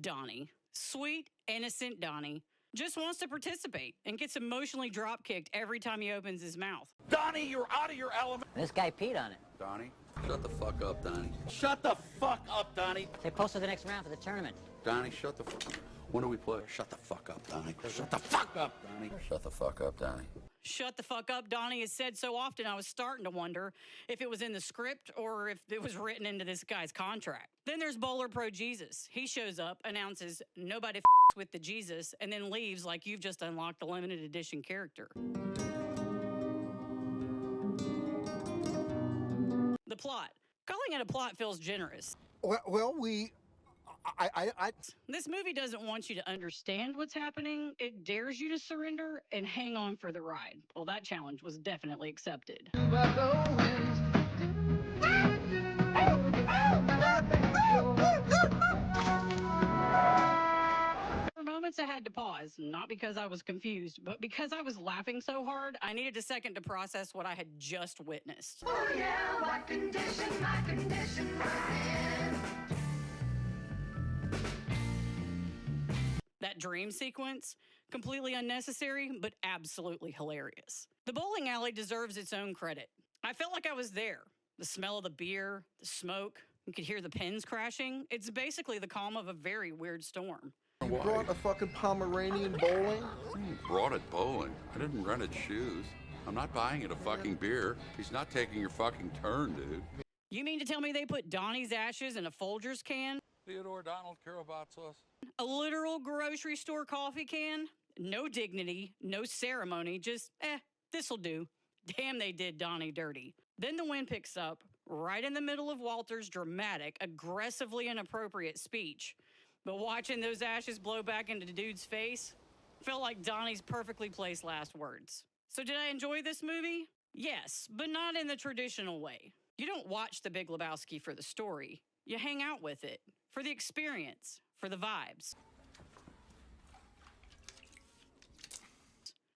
Donnie. Sweet, innocent Donnie. Just wants to participate and gets emotionally drop-kicked every time he opens his mouth. Donnie, you're out of your element! This guy peed on it. Donnie, Shut the fuck up, Donnie. Shut the fuck up, Donnie. They posted the next round for the tournament. Donnie, shut the fuck up. When do we play? Shut the fuck up, Donnie. Shut the fuck up, Donnie. Shut the fuck up, Donnie. Shut the fuck up, Donnie is said so often I was starting to wonder if it was in the script or if it was written into this guy's contract. Then there's Bowler Pro Jesus. He shows up, announces nobody with the Jesus, and then leaves like you've just unlocked the limited edition character. The plot. Calling it a plot feels generous. Well, This movie doesn't want you to understand what's happening. It dares you to surrender and hang on for the ride. Well, that challenge was definitely accepted. For moments I had to pause, not because I was confused, but because I was laughing so hard, I needed a second to process what I had just witnessed. Oh yeah, what condition my condition we're in. That dream sequence, completely unnecessary, but absolutely hilarious. The bowling alley deserves its own credit. I felt like I was there. The smell of the beer, the smoke, you could hear the pins crashing. It's basically the calm of a very weird storm. You brought a fucking Pomeranian bowling? You brought it bowling. I didn't rent it shoes. I'm not buying it a fucking beer. He's not taking your fucking turn, dude. You mean to tell me they put Donnie's ashes in a Folgers can? Theodore Donald care about sauce? A literal grocery store coffee can? No dignity, no ceremony, just, this'll do. Damn, they did Donnie dirty. Then the wind picks up, right in the middle of Walter's dramatic, aggressively inappropriate speech. But watching those ashes blow back into the dude's face felt like Donnie's perfectly placed last words. So did I enjoy this movie? Yes, but not in the traditional way. You don't watch The Big Lebowski for the story. You hang out with it, for the experience, for the vibes.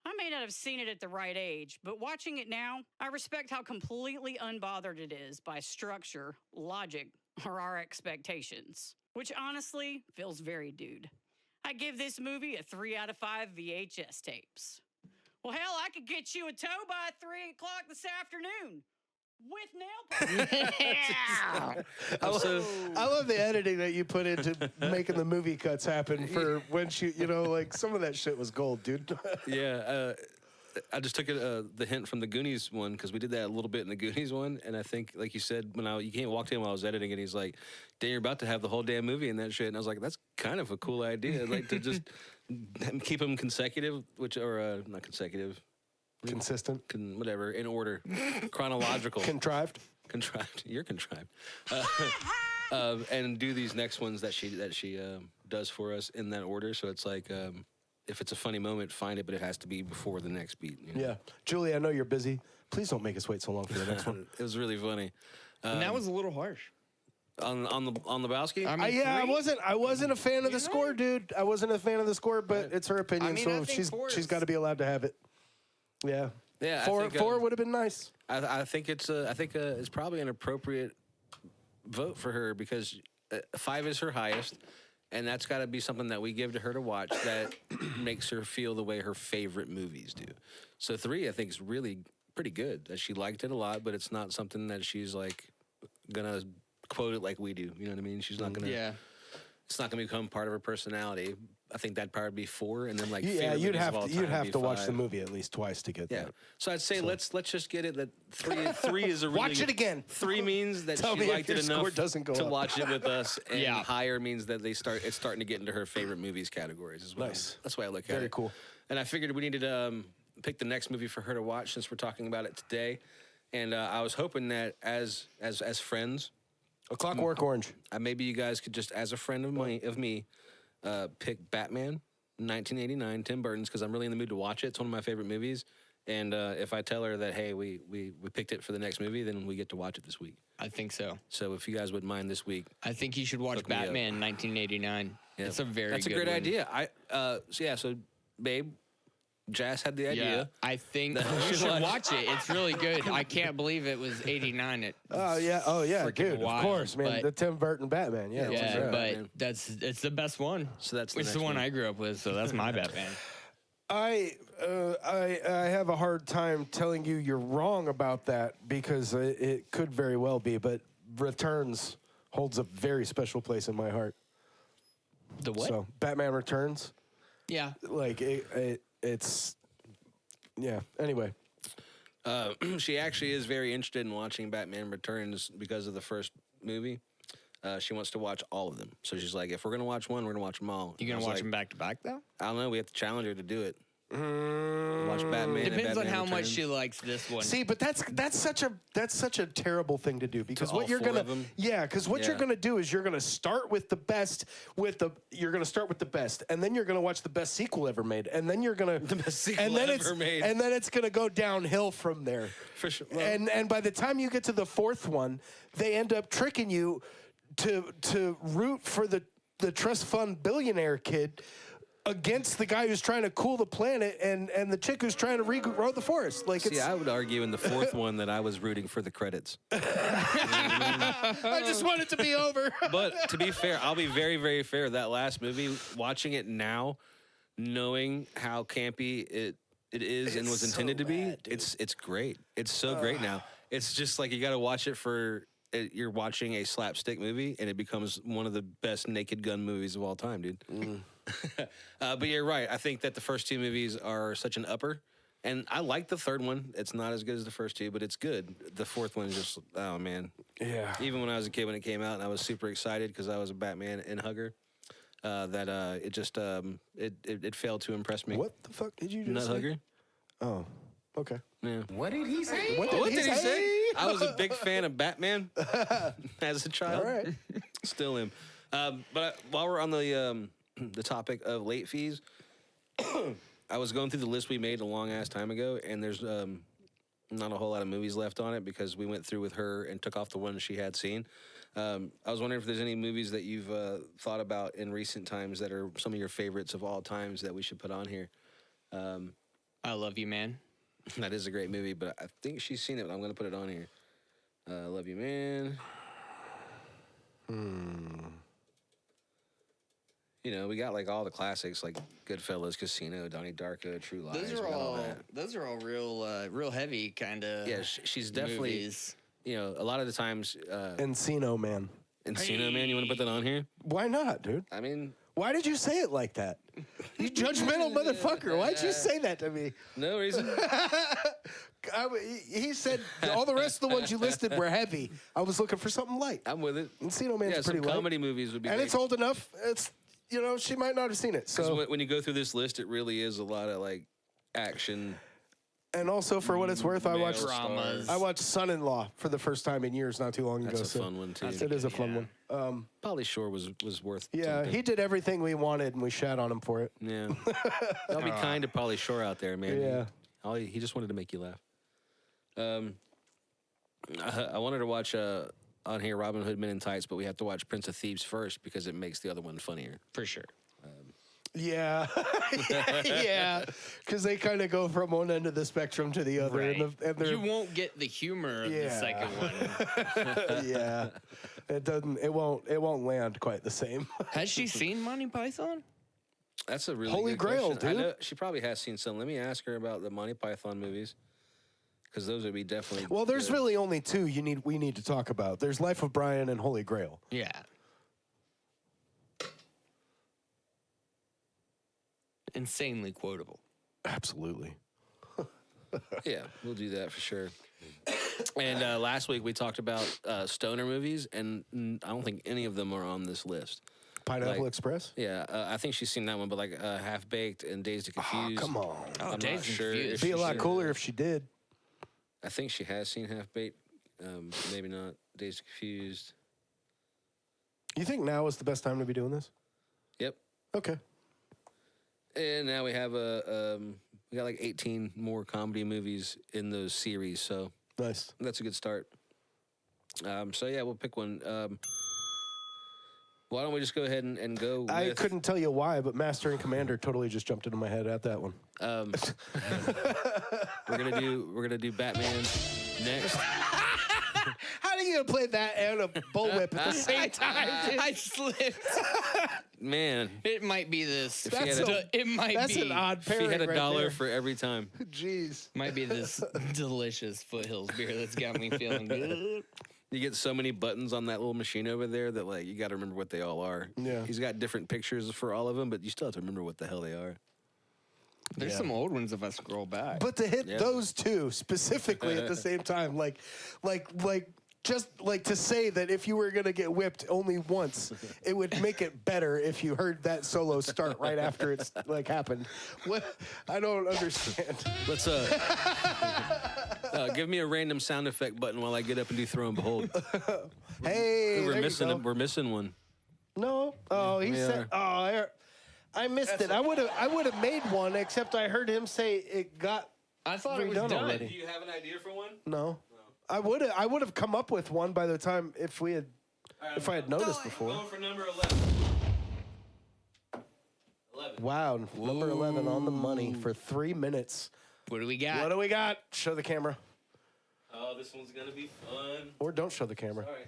I may not have seen it at the right age, but watching it now, I respect how completely unbothered it is by structure, logic, or our expectations. Which honestly feels very dude. I give this movie a 3 out of 5 VHS tapes. Well, hell, I could get you a tow by 3 o'clock this afternoon. With nail polish. I love the editing that you put into making the movie cuts happen for when like some of that shit was gold, dude. Yeah, I just took the hint from the Goonies one because we did that a little bit in the Goonies one, and I think, like you said, you walked in while I was editing, and he's like, "Dan, you're about to have the whole damn movie in that shit," and I was like, "That's kind of a cool idea, like to just keep them consecutive, not consecutive." Consistent, whatever, in order, chronological, contrived. You're contrived, and do these next ones that she does for us in that order. So it's like, if it's a funny moment, find it, but it has to be before the next beat. You know? Yeah, Julie, I know you're busy. Please don't make us wait so long for the next one. It was really funny. And that was a little harsh. On Lebowski? I wasn't a fan of the score, dude. I wasn't a fan of the score, but it's her opinion, so she's got to be allowed to have it. Yeah. Yeah. Four would have been nice. I think it's probably an appropriate vote for her because 5 is her highest, and that's got to be something that we give to her to watch that makes her feel the way her favorite movies do. So 3, I think, is really pretty good. That she liked it a lot, but it's not something that she's like gonna quote it like we do. You know what I mean? She's not gonna. Yeah. It's not gonna become part of her personality. I think that'd probably be 4, and then like you'd have to watch 5. the movie at least twice to get that. So I'd say let's just get it that 3 is a really watch it again. 3 means that Tell she me liked if it your enough score doesn't go to up. watch it with us, and higher means that it's starting to get into her favorite movies categories as well. Nice. That's why I look at it. Very cool. And I figured we needed to pick the next movie for her to watch since we're talking about it today. And I was hoping that as friends, A Clockwork Orange. maybe you guys could just, as a friend of me, pick Batman, 1989, Tim Burton's, because I'm really in the mood to watch it. It's one of my favorite movies. And if I tell her that, hey, we picked it for the next movie, then we get to watch it this week. I think so. So if you guys wouldn't mind this week. I think you should watch Batman 1989. Yeah. It's a That's a good great one. idea. So babe, Jazz had the idea. Yeah, I think you should watch it. It's really good. I can't believe it was 89. Oh yeah, dude. Wild, of course, man. but- The Tim Burton Batman. Yeah. Yeah, but it's the best one. So that's It's the one I grew up with, so that's my Batman. I have a hard time telling you you're wrong about that because it could very well be, but Returns holds a very special place in my heart. The what? So Batman Returns, Yeah. like it's yeah. Anyway, She actually is very interested in watching Batman Returns because of the first movie. She wants to watch all of them. So she's like, if we're going to watch one, we're going to watch them all. You going to watch them back to back, though? I don't know. We have to challenge her to do it. Watch Batman. and Depends on Batman how much Returns. she likes this one. see, but that's such a terrible thing to do because To what all you're four gonna of them? because what you're Yeah. gonna do is you're gonna start with the best and then you're gonna watch the best sequel ever made and then you're gonna The best sequel and then ever made. and then it's gonna go downhill from there. For sure. And by the time you get to the fourth one, they end up tricking you to root for the trust fund billionaire kid against the guy who's trying to cool the planet and the chick who's trying to regrow the forest. Like, See, it's, I would argue in the fourth one that I was rooting for the credits. I just want it to be over. But to be fair, I'll be very, very fair. That last movie, watching it now, knowing how campy it is and was intended to be, it's great. It's so great now. It's just like you got to watch it for. You're watching a slapstick movie, and it becomes one of the best Naked Gun movies of all time, dude. But you're right. I think that the first two movies are such an upper, and I like the third one. It's not as good as the first two, but it's good. The fourth one is just, oh man. Yeah. Even when I was a kid, when it came out, and I was super excited because I was a Batman and hugger. It just it failed to impress me. What the fuck did you just Nut say? hugger? Oh, okay. Yeah. What did he say? What did he say? I was a big fan of Batman as a child. All right. Still am. But while we're on the topic of late fees, I was going through the list we made a long ass time ago, and there's not a whole lot of movies left on it because we went through with her and took off the ones she had seen. I was wondering if there's any movies that you've thought about in recent times that are some of your favorites of all times that we should put on here. I Love You, Man. That is a great movie, but I think she's seen it, but I'm going to put it on here. Love You, Man. You know, we got like all the classics like Goodfellas, Casino, Donnie Darko, True Lies. Those we are got all that. real heavy kind of. Yeah, she's definitely. movies. You know, a lot of the times. Encino Man. Encino Man, you want to put that on here? Why not, dude? I mean, Why did you say it like that? You judgmental motherfucker. Why'd you say that to me? no reason. He said all the rest of the ones you listed were heavy. I was looking for something light. I'm with it. Encino Man's Yeah, pretty some light. comedy movies would be. And great. it's old enough. It's, you know, she might not have seen it. 'Cause So, when you go through this list, it really is a lot of like action. and also for what it's worth, I male watched dramas. Son-in-Law for the first time in years not too long That's ago. a so fun one too. It is a fun one. Pauly Shore was worth. Yeah, something. he did everything we wanted, and we shat on him for it. Yeah. I'll be kind to Pauly Shore out there, man. Yeah. He just wanted to make you laugh. I wanted to watch on here Robin Hood Men in Tights, but we have to watch Prince of Thieves first because it makes the other one funnier. For sure. Yeah, yeah, because they kind of go from one end of the spectrum to the other, Right. and they're, You won't get the humor of the Yeah. second one. yeah, it doesn't, it won't land quite the same. Has she seen Monty Python? That's a really Holy good Grail, question. I dude. know she probably has seen some. Let me ask her about the Monty Python movies because those would be definitely. Well, there's good. really only two we need to talk about. There's Life of Brian and Holy Grail. Yeah. Insanely quotable. Absolutely. Yeah, we'll do that for sure. And last week we talked about stoner movies, and I don't think any of them are on this list. Pineapple Like- Express. Yeah, I think she's seen that one, but like Half Baked and Dazed and Confused. Come on. Oh, I'm Dazed not and sure. Confused. if Be a she's lot seen cooler that. if she did. I think she has seen Half Baked. Maybe not Dazed and Confused. You think now is the best time to be doing this? Yep. Okay. And now we have we got like 18 more comedy movies in those series, so Nice. that's a good start. So yeah, we'll pick one. Why don't we just go ahead and go? I with, couldn't tell you why, but Master and Commander totally just jumped into my head at that one. We're gonna do Batman next. How do you gonna play that and a bullwhip at the same time? Dude? I slipped. Man, It might be this. That's It might That's be. an odd if he pairing had a right dollar there. for every time. Jeez. Might be this delicious Foothills beer that's got me feeling good. You get so many buttons on that little machine over there that like you got to remember what they all are. Yeah. He's got different pictures for all of them, but you still have to remember what the hell they are. There's Yeah. some old ones if I scroll back. But to hit Yeah. those two specifically at the same time, just like to say that if you were gonna get whipped only once, it would make it better if you heard that solo start right after it's like happened. What? I don't understand. Let's give me a random sound effect button while I get up and do throw and behold. Hey, We're there missing you go. We're missing one. No. Oh, he We said. are. Oh, I missed it. I would have made one, except I heard him say it got. I thought it was redone done. already. Do you have an idea for one? No. I would have come up with one by the time if I had noticed before. Going for number 11. 11. Wow, number 11 on the money for 3 minutes. What do we got? What do we got? Show the camera. Oh, this one's gonna be fun. Or don't show the camera. All right.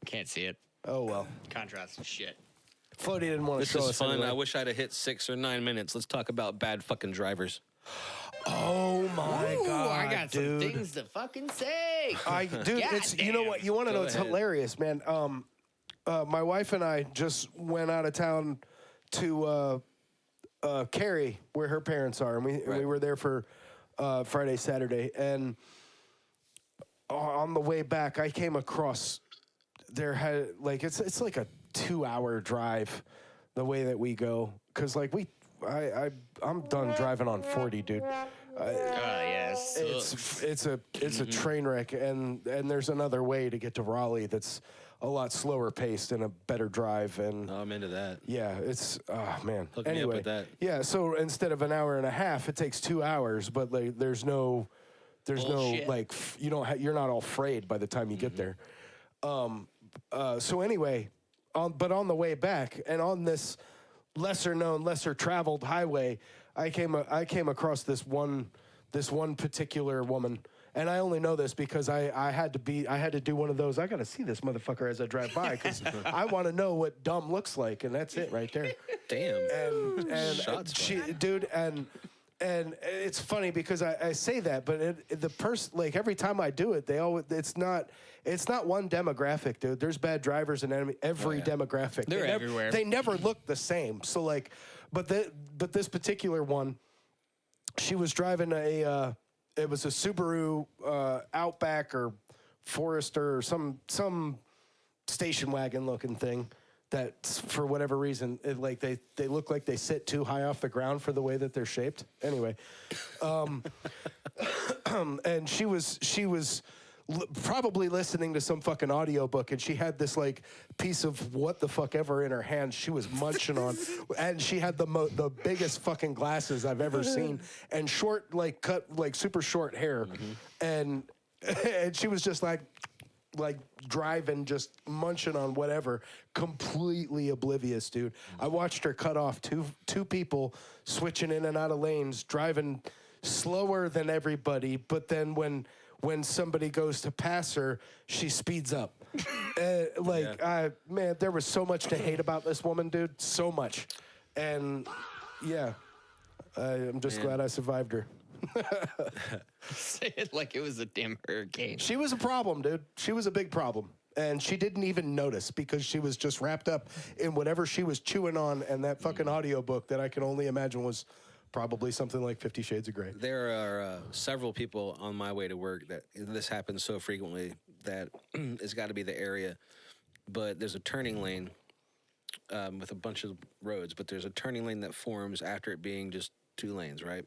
Can't see it. Oh, well. Contrast and shit. Floaty didn't want to This show is us fun. anyway. I wish I'd have hit 6 or 9 minutes. Let's talk about bad fucking drivers. Oh, my Ooh, God, I got dude. some things to fucking say. Dude, it's you know what? You want to know? It's ahead. hilarious, man. My wife and I just went out of town to Cary, where her parents are, and we were there for Friday, Saturday, and on the way back, I came across it's like a 2-hour drive, the way that we go, because like I'm done driving on 40, dude. Yes. It's a train wreck, and there's another way to get to Raleigh that's a lot slower paced and a better drive, and Oh, I'm into that. yeah, it's man. Hook me up anyway, with that. yeah. So instead of an hour and a half, it takes 2 hours, but like there's no Bullshit. like you're not all frayed by the time you get there. So anyway, on the way back and on this lesser known, lesser traveled highway, I came across this one particular woman, and I only know this because I had to do one of those. I got to see this motherfucker as I drive by because I want to know what dumb looks like, and that's it right there. Damn. And Shots dude, and it's funny because I say that, but the person, like every time I do it, it's not one demographic, dude. There's bad drivers in every demographic. They're everywhere. They never look the same. So like, but this particular one, she was driving it was a Subaru Outback or Forester or some station wagon looking thing. That for whatever reason, they look like they sit too high off the ground for the way that they're shaped. Anyway, and she was probably listening to some fucking audiobook, and she had this like piece of what the fuck ever in her hand she was munching on, and she had the biggest fucking glasses I've ever seen, and short cut super short hair, and she was just like driving, just munching on whatever, completely oblivious, dude. I watched her cut off two people switching in and out of lanes, driving slower than everybody, but then when somebody goes to pass her, she speeds up. Man, there was so much to hate about this woman, dude. So much. And yeah, I'm just glad I survived her. Say it like it was a damn hurricane. She was a problem, dude. She was a big problem. And she didn't even notice because she was just wrapped up in whatever she was chewing on and that fucking audiobook that I can only imagine was probably something like 50 Shades of Grey. There are several people on my way to work that this happens so frequently that it's got to be the area. But there's a turning lane with a bunch of roads, but there's a turning lane that forms after it being just 2 lanes, right?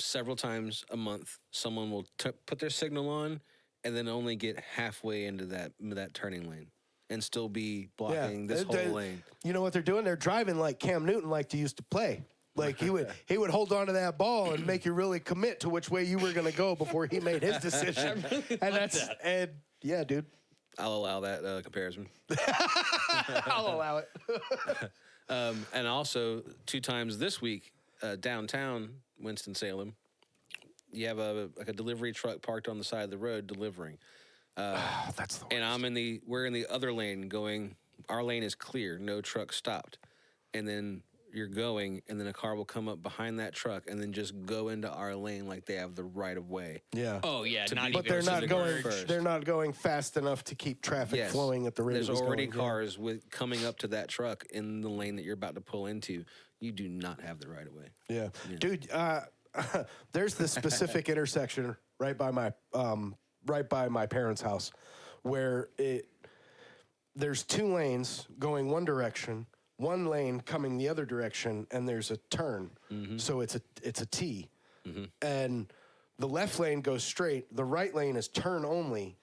Several times a month, someone will put their signal on and then only get halfway into that turning lane and still be blocking this whole lane. You know what they're doing? They're driving like Cam Newton liked to used to play. Like he would hold on to that ball and make you really commit to which way you were going to go before he made his decision. And yeah, dude. I'll allow that comparison. I'll allow it. And also 2 times this week, downtown Winston-Salem, you have a delivery truck parked on the side of the road delivering. That's the worst. And we're in the other lane going, our lane is clear, no truck stopped. And then you're going, and then a car will come up behind that truck and then just go into our lane like they have the right of way. Yeah. Oh yeah, not But even they're not going fast enough to keep traffic flowing at the rate There's it's already going. cars coming up to that truck in the lane that you're about to pull into. You do not have the right of way. Yeah. Dude, there's this specific intersection right by my parents' house where there's 2 lanes going one direction, 1 lane coming the other direction, and there's a turn. So it's a T. And the left lane goes straight. The right lane is turn only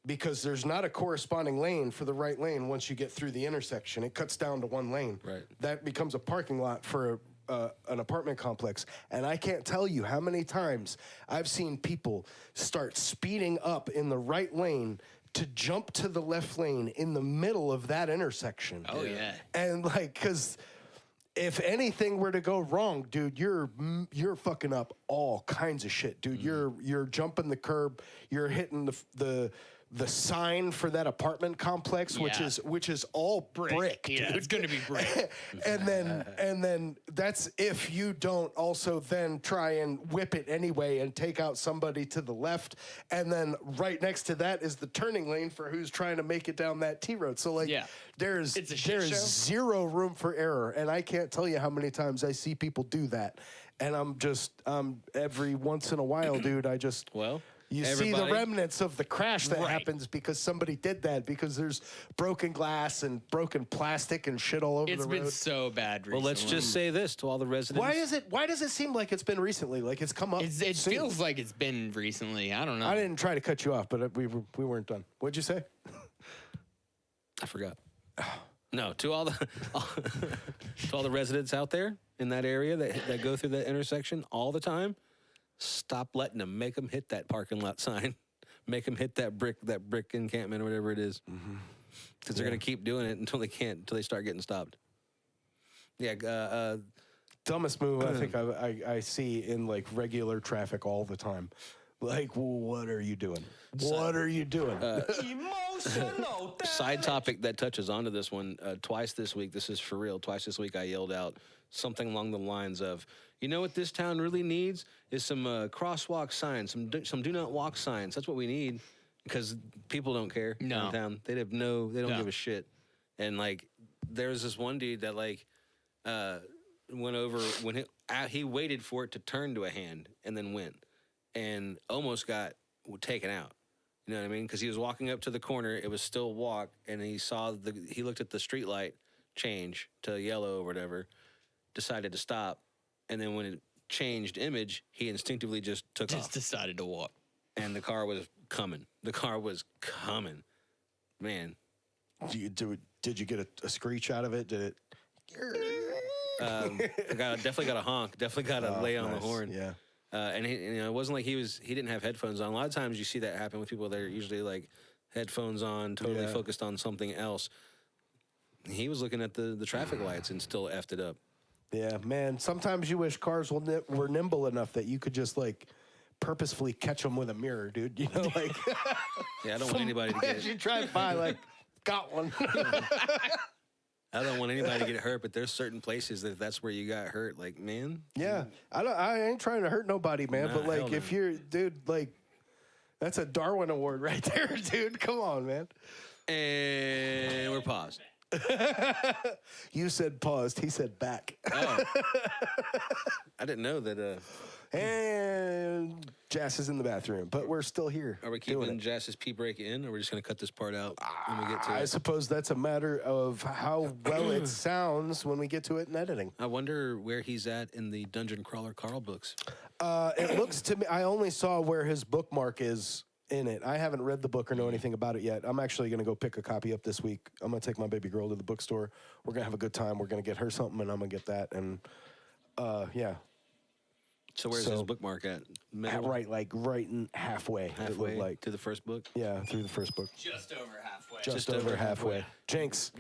because there's not a corresponding lane for the right lane once you get through the intersection. It cuts down to 1 lane. Right. That becomes a parking lot for an apartment complex. And I can't tell you how many times I've seen people start speeding up in the right lane to jump to the left lane in the middle of that intersection. Oh, yeah. And like, because if anything were to go wrong, dude, you're fucking up all kinds of shit, dude. You're jumping the curb, you're hitting the sign for that apartment complex, which is all brick, dude. Yeah, it's gonna be brick. and then that's if you don't also then try and whip it anyway and take out somebody to the left, and then right next to that is the turning lane for who's trying to make it down that T road. So like, there's zero room for error, and I can't tell you how many times I see people do that, and I'm every once in a while, dude. You see the remnants of the crash that happens because somebody did that, because there's broken glass and broken plastic and shit all over the road. It's been so bad recently. Well, let's just say this to all the residents. Why does it seem like it's been recently? Like it's come up It feels like it's been recently. I don't know. I didn't try to cut you off, but we weren't done. What'd you say? I forgot. No, to all the residents out there in that area that go through that intersection all the time, stop letting them. Make them hit that parking lot sign. Make them hit that brick encampment or whatever it is. Because they're going to keep doing it until they start getting stopped. Yeah. Dumbest move I think I see in like regular traffic all the time. Like, what are you doing? What are you doing? Emotional. Side topic that touches onto this one. Twice this week, this is for real. Twice this week I yelled out something along the lines of, you know what this town really needs is some crosswalk signs, some do not walk signs. That's what we need, because people don't care downtown. They don't give a shit. And like, there's this one dude that like went over when he waited for it to turn to a hand and then went and almost got taken out. You know what I mean? Because he was walking up to the corner, it was still walk, and he looked at the street light change to yellow or whatever, decided to stop. And then when it changed image, he instinctively just took off. Decided to walk. And the car was coming. Man. Did you get a screech out of it? Did it? Definitely got a honk. Definitely got a lay on the horn. Yeah. And it wasn't like he didn't have headphones on. A lot of times you see that happen with people that are usually like headphones on, totally focused on something else. He was looking at the traffic lights and still effed it up. Yeah, man. Sometimes you wish cars were nimble enough that you could just like purposefully catch them with a mirror, dude. You know, like. Yeah, I don't want anybody to get it. You drive by, like, got one. I don't want anybody to get hurt, but there's certain places that's where you got hurt. Like, man. Yeah, I ain't trying to hurt nobody, man. Nah, but like, hell if no. you're, dude, like, that's a Darwin Award right there, dude. Come on, man. And we're paused. You said paused. He said back. Oh. I didn't know that. And Jass is in the bathroom, but we're still here. Are we keeping Jass's pee break in, or are we just going to cut this part out when we get to it? I suppose that's a matter of how well it sounds when we get to it in editing. I wonder where he's at in the Dungeon Crawler Carl books. It looks to me, I only saw where his bookmark is in it. I haven't read the book or know anything about it yet. I'm actually going to go pick a copy up this week. I'm going to take my baby girl to the bookstore. We're going to have a good time. We're going to get her something, and I'm going to get that. And, yeah. So where's his bookmark at? Middle? Right in halfway. Halfway it looked like. to the first book? Yeah, through the first book. Just over halfway. Just over halfway. Jinx.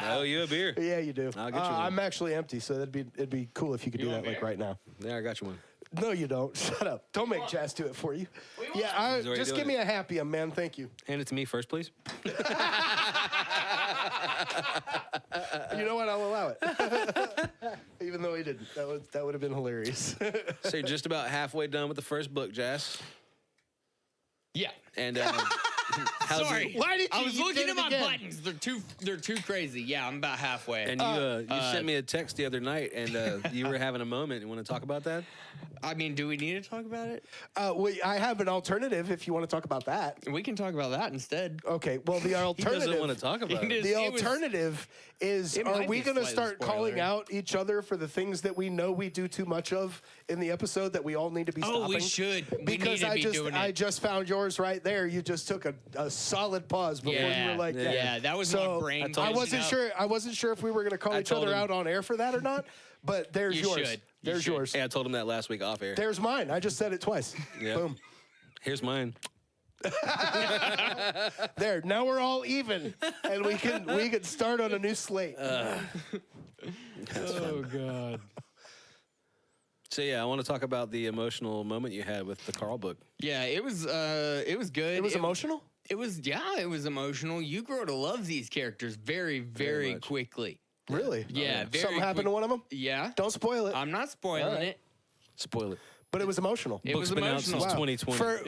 Oh, you a beer? Yeah, you do. I'll get you one. I'm actually empty, so it'd be cool if you could do that like right now. Yeah, I got you one. No, you don't. Shut up. Don't make Jazz do it for you. Yeah, He's already just doing give me it. a happy man. Thank you. Hand it to me first, please. You know what? I'll allow it. Even though he didn't. That would have been hilarious. So you're just about halfway done with the first book, Jazz. Yeah. And how's Sorry. it? Why did you? I was you looking did at it my again. buttons. They're too crazy. Yeah, I'm about halfway. And you sent me a text the other night, and you were having a moment. You want to talk about that? I mean, do we need to talk about it? I have an alternative if you want to talk about that. We can talk about that instead. Okay. Well, the He alternative. doesn't want to talk about it. The alternative is: it are might we be going to slightly start calling spoilery. out each other for the things that we know we do too much of in the episode that we all need to be stopping? Oh, we should. We Because need to be doing I it. just found yours right there. You just took a solid pause before you Yeah, were like, yeah, that was my brain I catching wasn't up. sure. I wasn't sure if we were going to call I each told other him- out on air for that or not. But there's You yours. should. There's should. yours. Hey, I told him that last week off air. There's mine. I just said it twice. Yeah. Boom. Here's mine. There. Now we're all even, and we can start on a new slate. Oh God. So yeah, I want to talk about the emotional moment you had with the Carl book. Yeah, it was good. It was emotional. It was emotional. You grow to love these characters very, very much. quickly. Really? Yeah, very Something happened to one of them. Yeah. Don't spoil it. I'm not spoiling All right. it. Spoil it. But it was emotional. It Book's was been out since emotional. 2020. For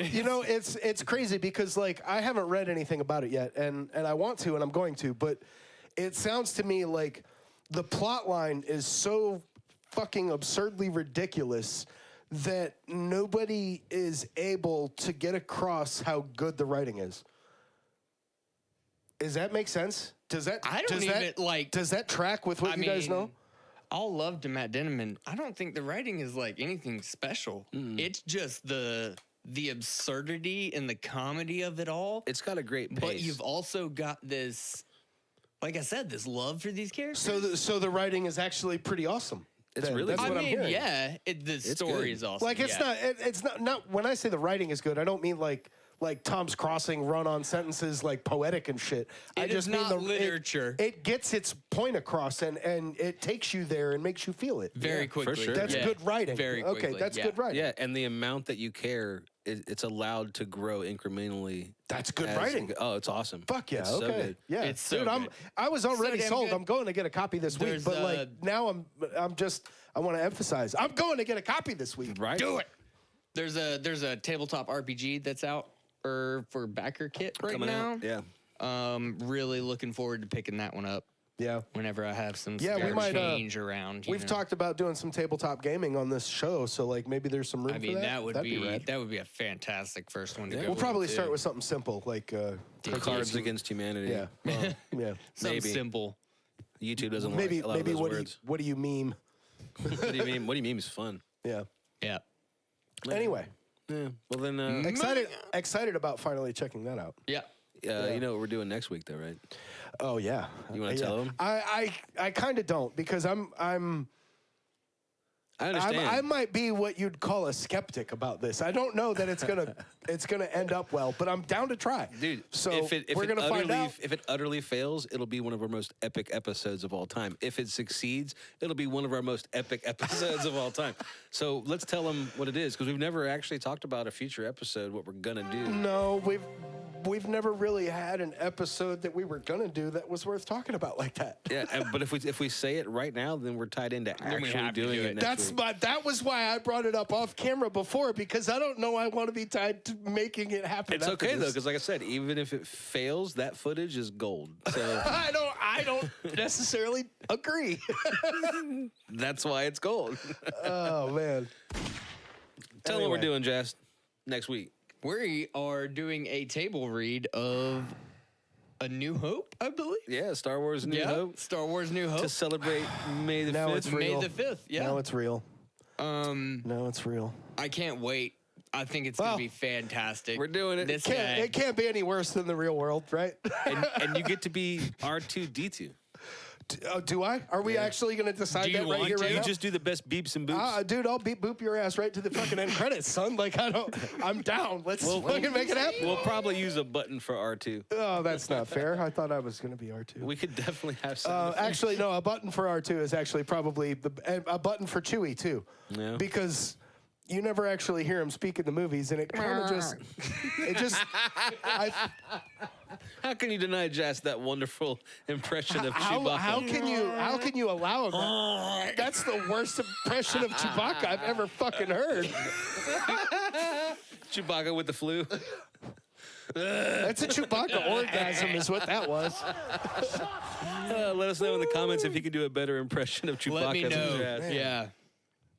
it's crazy because like I haven't read anything about it yet, and I want to, and I'm going to, but it sounds to me like the plot line is so fucking absurdly ridiculous that nobody is able to get across how good the writing is. Does that make sense? Does that? I don't does even, that, like- Does that track with what you guys know? All love to Matt Denneman. I don't think the writing is like anything special. It's just the absurdity and the comedy of it all. It's got a great pace. But you've also got this, like I said, this love for these characters. So the writing is actually pretty awesome. It's then. really That's good. what I I'm mean, hearing. yeah, the story good. is awesome. Like it's yeah. not when I say the writing is good, I don't mean like Tom's Crossing run-on sentences like poetic and shit. I It just is mean not literature. It gets its point across and it takes you there and makes you feel it. Very quickly. sure. That's yeah. good writing. Very Okay, quickly, that's yeah. good writing. Yeah, and the amount that you care, it's allowed to grow incrementally. That's good as you writing. go- Oh, it's awesome. Fuck yeah. It's so okay. good. Yeah. It's so Dude, good. I was already damn sold. good. I'm going to get a copy this week, There's, but like now I want to emphasize. I'm going to get a copy this week. Right? Do it. There's a tabletop RPG that's out for backer kit right Coming now. out. Yeah. Really looking forward to picking that one up Yeah. whenever I have some Yeah, we spare might, change around. you We've know. talked about doing some tabletop gaming on this show, so like maybe there's some room I for mean, that. that would That'd be rad. that would be a fantastic first one to go. We'll with, probably too. start with something simple like Cards Against Humanity. yeah, well, yeah. something maybe. simple. YouTube doesn't Maybe like a lot maybe of those words. what do you meme? What do you mean? What do you mean is fun? Yeah. Yeah. Anyway, Yeah. Well then, excited about finally checking that out. Yeah. you know what we're doing next week, though, right? Oh yeah. You wanna tell them? I kind of don't because I understand. I might be what you'd call a skeptic about this. I don't know that it's gonna end up well, but I'm down to try. Dude, so if we're it gonna find utterly, out. if it utterly fails, it'll be one of our most epic episodes of all time. If it succeeds, it'll be one of our most epic episodes of all time. So let's tell them what it is, because we've never actually talked about a future episode, what we're gonna do. No, we've never really had an episode that we were gonna do that was worth talking about like that. Yeah, but if we say it right now, then we're tied into we actually have to doing do it it. next week. That was why I brought it up off camera before, because I don't know I want to be tied to making it happen. It's after okay though, this. because like I said, even if it fails, that footage is gold. So I don't necessarily agree. that's why it's gold. Oh man. Tell them what we're Anyway. doing, Jess, next week. We are doing a table read of A New Hope, I believe. Yeah, Star Wars New Yeah, Hope Star Wars New Hope. to celebrate May the Now 5th. it's real. May the 5th, yeah. Now it's real. Um, Now it's real. I can't wait. I think it's Well, going to be fantastic. we're doing it. This It guy. can't be any worse than the real world, right? and you get to be R2D2. Do I? Are we actually going to decide Do you that right want here, to? right You now? just do the best beeps and boops. Dude, I'll boop your ass right to the fucking end credits, son. Like, I'm down. Let's fucking make it happen. We'll probably use a button for R2. Oh, that's not fair. I thought I was going to be R2. We could definitely have some. Actually, no, a button for R2 is actually probably a button for Chewie, too. Yeah. Because you never actually hear him speak in the movies, and it kind of How can you deny Jazz that wonderful impression of Chewbacca? How can you allow him that? That's the worst impression of Chewbacca I've ever fucking heard. Chewbacca with the flu. That's a Chewbacca orgasm is what that was. Let us know in the comments if you could do a better impression of Chewbacca. Let me than know. Jazz. Yeah.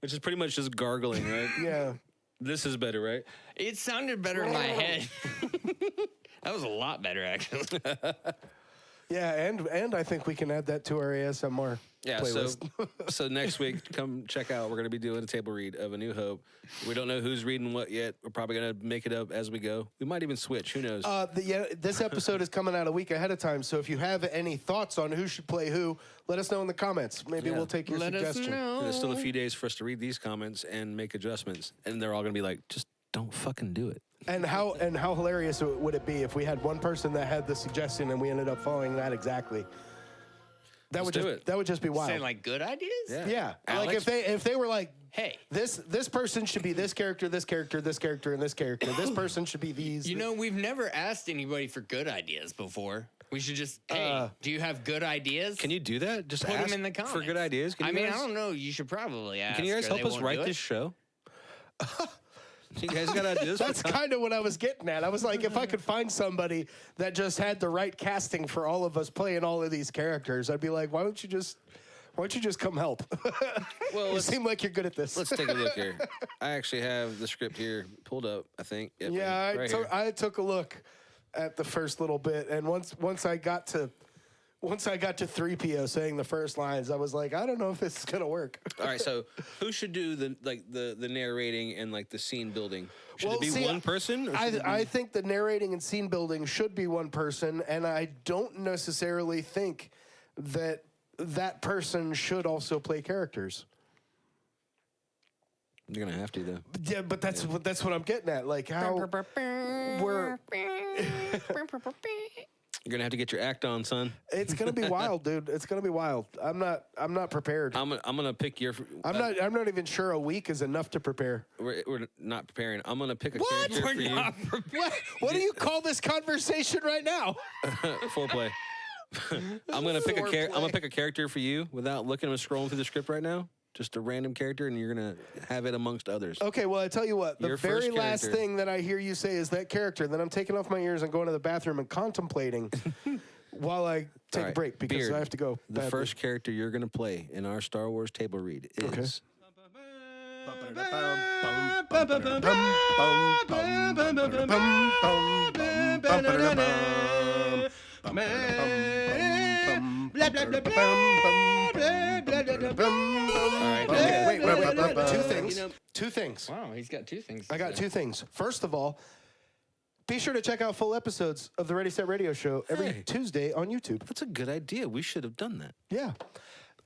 Which is pretty much just gargling, right? Yeah. This is better, right? It sounded better in my head. That was a lot better, actually. Yeah, and I think we can add that to our ASMR playlist. So next week, come check out. We're going to be doing a table read of A New Hope. We don't know who's reading what yet. We're probably going to make it up as we go. We might even switch. Who knows? This episode is coming out a week ahead of time, so if you have any thoughts on who should play who, let us know in the comments. Maybe we'll take your suggestion. There's still a few days for us to read these comments and make adjustments, and they're all going to be like, just don't fucking do it. And how hilarious would it be if we had one person that had the suggestion and we ended up following that exactly? That would just be wild. Saying like good ideas? Yeah. Alex? Like if they were like, hey, this person should be this character, this character, this character, and this character. This person should be these. You know, we've never asked anybody for good ideas before. We should just, hey, do you have good ideas? Can you do that? Just put ask them in the comments for good ideas. I don't know. You should probably ask. Can you guys help us write this show? You guys got ideas? That's kind of what I was getting at. I was like, if I could find somebody that just had the right casting for all of us playing all of these characters, I'd be like, why don't you just come help? Well, you seem like you're good at this. Let's take a look here. I actually have the script here pulled up, I think. Yep, yeah, right I took a look at the first little bit, and once I got to 3PO saying the first lines, I was like, I don't know if this is gonna work. All right, so who should do the narrating and like the scene building? Should it be see, one person? Or I think the narrating and scene building should be one person, and I don't necessarily think that person should also play characters. You're gonna have to though. Yeah, but that's what I'm getting at. Like how we're. You're gonna have to get your act on, son. It's gonna be wild, dude. It's gonna be wild. I'm not prepared. I'm gonna pick your. I'm not even sure a week is enough to prepare. We're not preparing. I'm gonna pick a What? character We're for you. not What do you call this conversation right now? Foreplay. I'm gonna pick a character for you without looking and scrolling through the script right now. Just a random character, and you're gonna have it amongst others. Okay, well, I tell you what. The Your very first last character. thing that I hear you say is that character. Then I'm taking off my ears and going to the bathroom and contemplating while I take All a right, break because Beard, I have to go. The badly. first character you're gonna play in our Star Wars table read is. Wait. Two things. Wow, he's got two things. I got two things. First of all, be sure to check out full episodes of the Ready Set Radio Show every Tuesday on YouTube. That's a good idea. We should have done that. Yeah.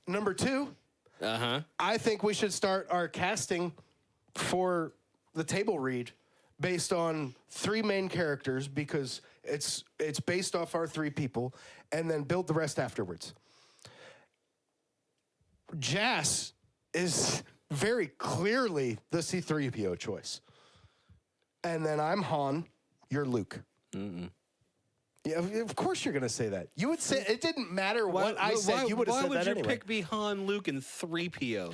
Number two, I think we should start our casting for the table read based on three main characters because it's based off our three people, and then build the rest afterwards. Jas is very clearly the C-3PO choice. And then I'm Han, you're Luke. Yeah, of course you're going to say that. You would say, it didn't matter what I said, you would have said that anyway. Why would your pick be Han, Luke, and 3PO?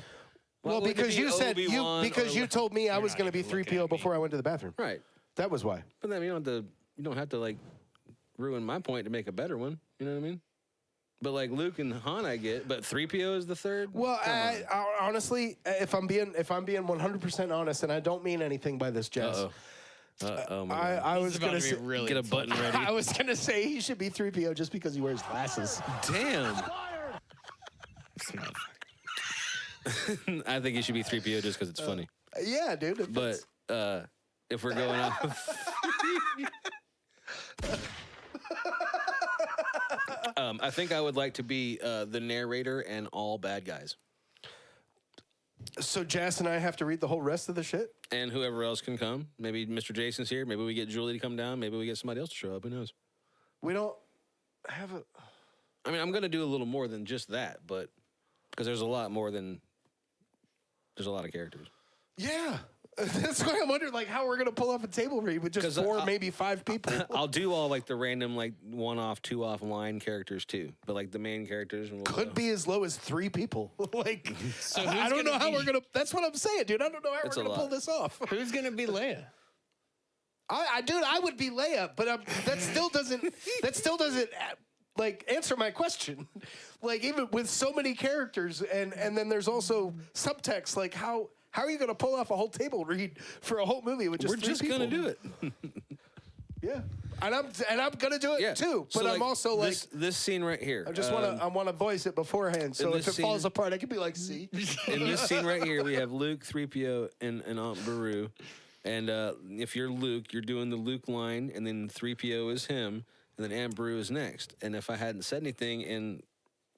Well, because you said, you told me I was going to be 3PO before I went to the bathroom. Right. That was why. But then you don't have to like ruin my point to make a better one. You know what I mean? But like Luke and Han, I get. But 3PO is the third. Well, I honestly, if I'm being 100% honest, and I don't mean anything by this, Jess. I was gonna say, get a button ready. I was gonna say he should be 3PO just because he wears glasses. Damn. I think he should be 3PO just because it's funny. Yeah, dude. But if we're going off. I think I would like to be the narrator and all bad guys. So Jas and I have to read the whole rest of the shit? And whoever else can come. Maybe Mr. Jason's here. Maybe we get Julie to come down. Maybe we get somebody else to show up. Who knows? We don't have a... I mean, I'm going to do a little more than just that, but... Because there's a lot more than... There's a lot of characters. Yeah. That's why I'm wondering, like, how we're gonna pull off a table read with just 4, maybe 5 people. I'll do all like the random like 1-off, 2-off line characters too, but like the main characters Could be as low as 3 people. Like, So I don't know how we're gonna. That's what I'm saying, dude. I don't know how It's we're a gonna pull lot. this off. Who's gonna be Leia? Dude, I would be Leia, but that still doesn't. Like, answer my question. Like, even with so many characters, and then there's also subtext. Like, how are you gonna pull off a whole table read for a whole movie with just We're 3 just people? gonna do it. Yeah, and I'm gonna do it too. But So, I'm also like, this scene right here. I just wanna voice it beforehand. So in if this it falls scene- apart, I could be like, see. In this scene right here, we have Luke, 3PO, and Aunt Beru. And if you're Luke, you're doing the Luke line, and then 3PO is him, and then Aunt Beru is next. And if I hadn't said anything in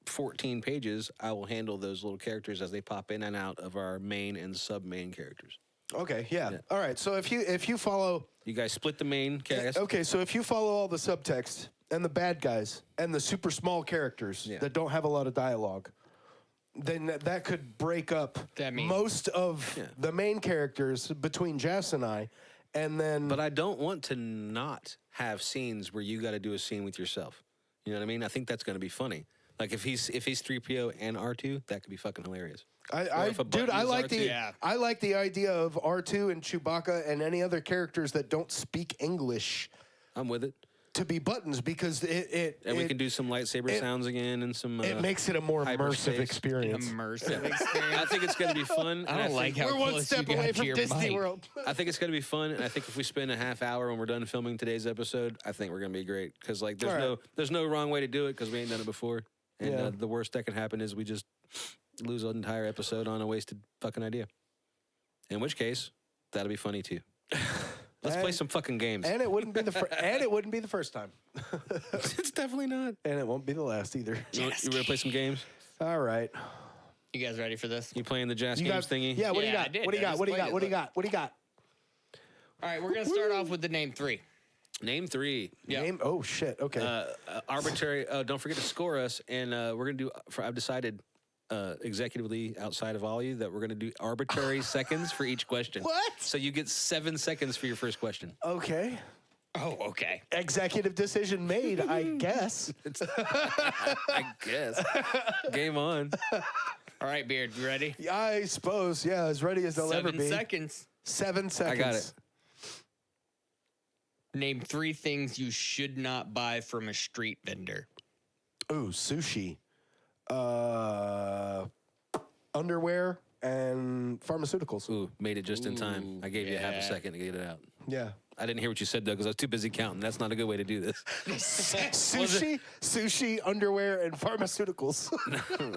14 pages, I will handle those little characters as they pop in and out of our main and sub-main characters. Okay, yeah. All right. So if you follow, You guys split the main cast. okay. So if you follow all the subtext and the bad guys and the super small characters that don't have a lot of dialogue, then that could break up most of the main characters between Jess and I, and then. But I don't want to not have scenes where you got to do a scene with yourself. You know what I mean? I think that's going to be funny. Like if he's 3PO and R2, that could be fucking hilarious. I like the idea of R2 and Chewbacca and any other characters that don't speak English. I'm with it. To be buttons, because we can do some lightsaber sounds again and some. It makes it a more immersive experience. Immersive experience. I think it's going to be fun. I don't like how we're one close step you got away to from your Disney mic. World. I think it's going to be fun, and I think if we spend a half hour when we're done filming today's episode, I think we're going to be great. Because like, there's no wrong way to do it because we ain't done it before, and the worst that can happen is we just lose an entire episode on a wasted fucking idea. In which case, that'll be funny too. Let's play some fucking games. And it wouldn't be the first time. It's definitely not. And it won't be the last either. You ready to play some games? All right. You guys ready for this? You playing the Jazz Games thingy? Yeah, what do you Yeah, got? I did. What do you I got? just What do you played got? it, What do you got? What do you got? All right, we're gonna start off with the name 3. Name 3. Yeah. Name? Oh shit. Okay. Arbitrary. Don't forget to score us, and we're gonna do. I've decided, executively outside of all you, that we're gonna do arbitrary seconds for each question. What? So you get 7 seconds for your first question. Okay. Oh, okay. Executive decision made, I guess. I guess. Game on. All right, Beard, you ready? Yeah, I suppose. Yeah, as ready as they'll ever 7 be. seconds. 7 seconds. I got it. Name 3 things you should not buy from a street vendor. Ooh, sushi. Underwear and pharmaceuticals. Ooh, made it just in time. I gave you half a second to get it out. Yeah. I didn't hear what you said though because I was too busy counting. That's not a good way to do this. sushi, underwear, and pharmaceuticals.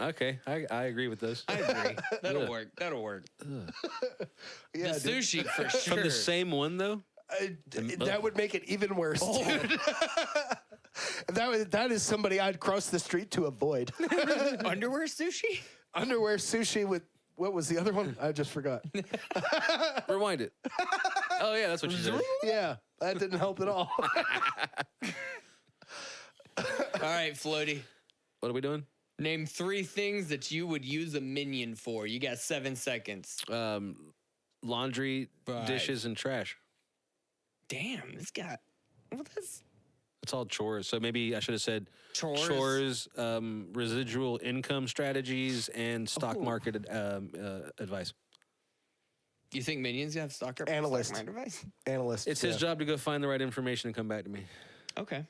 Okay, I agree with those. I agree. That'll work. That'll work. Yeah, The sushi for sure. From the same one though. That would make it even worse. Dude. That is somebody I'd cross the street to avoid. Underwear sushi? Underwear sushi with, what was the other one? I just forgot. Rewind it. Oh yeah, that's what you said. Yeah, that didn't help at all. All right, Floaty. What are we doing? Name 3 things that you would use a minion for. You got 7 seconds. Laundry, 5. dishes, and trash. Damn, this guy. Well, that's It's all chores. So maybe I should have said chores, residual income strategies, and stock market advice. Do you think minions have stock Analyst. market advice? Analyst. It's his job to go find the right information and come back to me. Okay.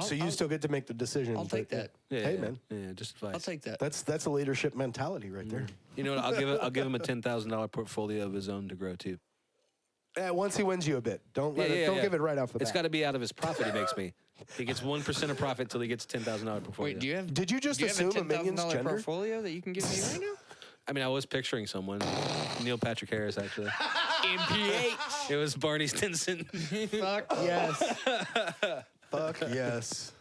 So you still get to make the decision. I'll take that. Yeah, Hey, yeah, man. Yeah, just advice. I'll take that. That's a leadership mentality right there. You know what? I'll give him a $10,000 portfolio of his own to grow too. Once he wins you a bit, don't give it right off the bat. It's got to be out of his profit. He makes me. He gets 1% of profit till he gets $10,000 portfolio. Wait, do you have? Did you just do you assume have a minion's $10,000 gender? portfolio that you can give me right now? I mean, I was picturing someone. Neil Patrick Harris, actually. MPH. It was Barney Stinson. Fuck yes. Fuck yes.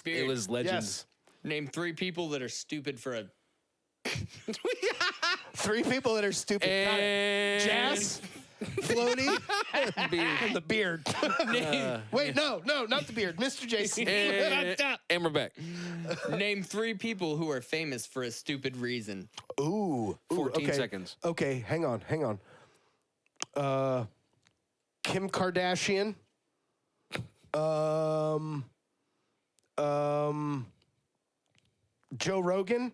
It was Legends. Yes. Name 3 people that are stupid for a. 3 people that are stupid. And Jazz, Floaty, and the beard. Wait, no, not the beard. Mr. Jason. And we're back. Name 3 people who are famous for a stupid reason. Ooh. 14 okay. seconds. Okay, hang on. Kim Kardashian. Joe Rogan.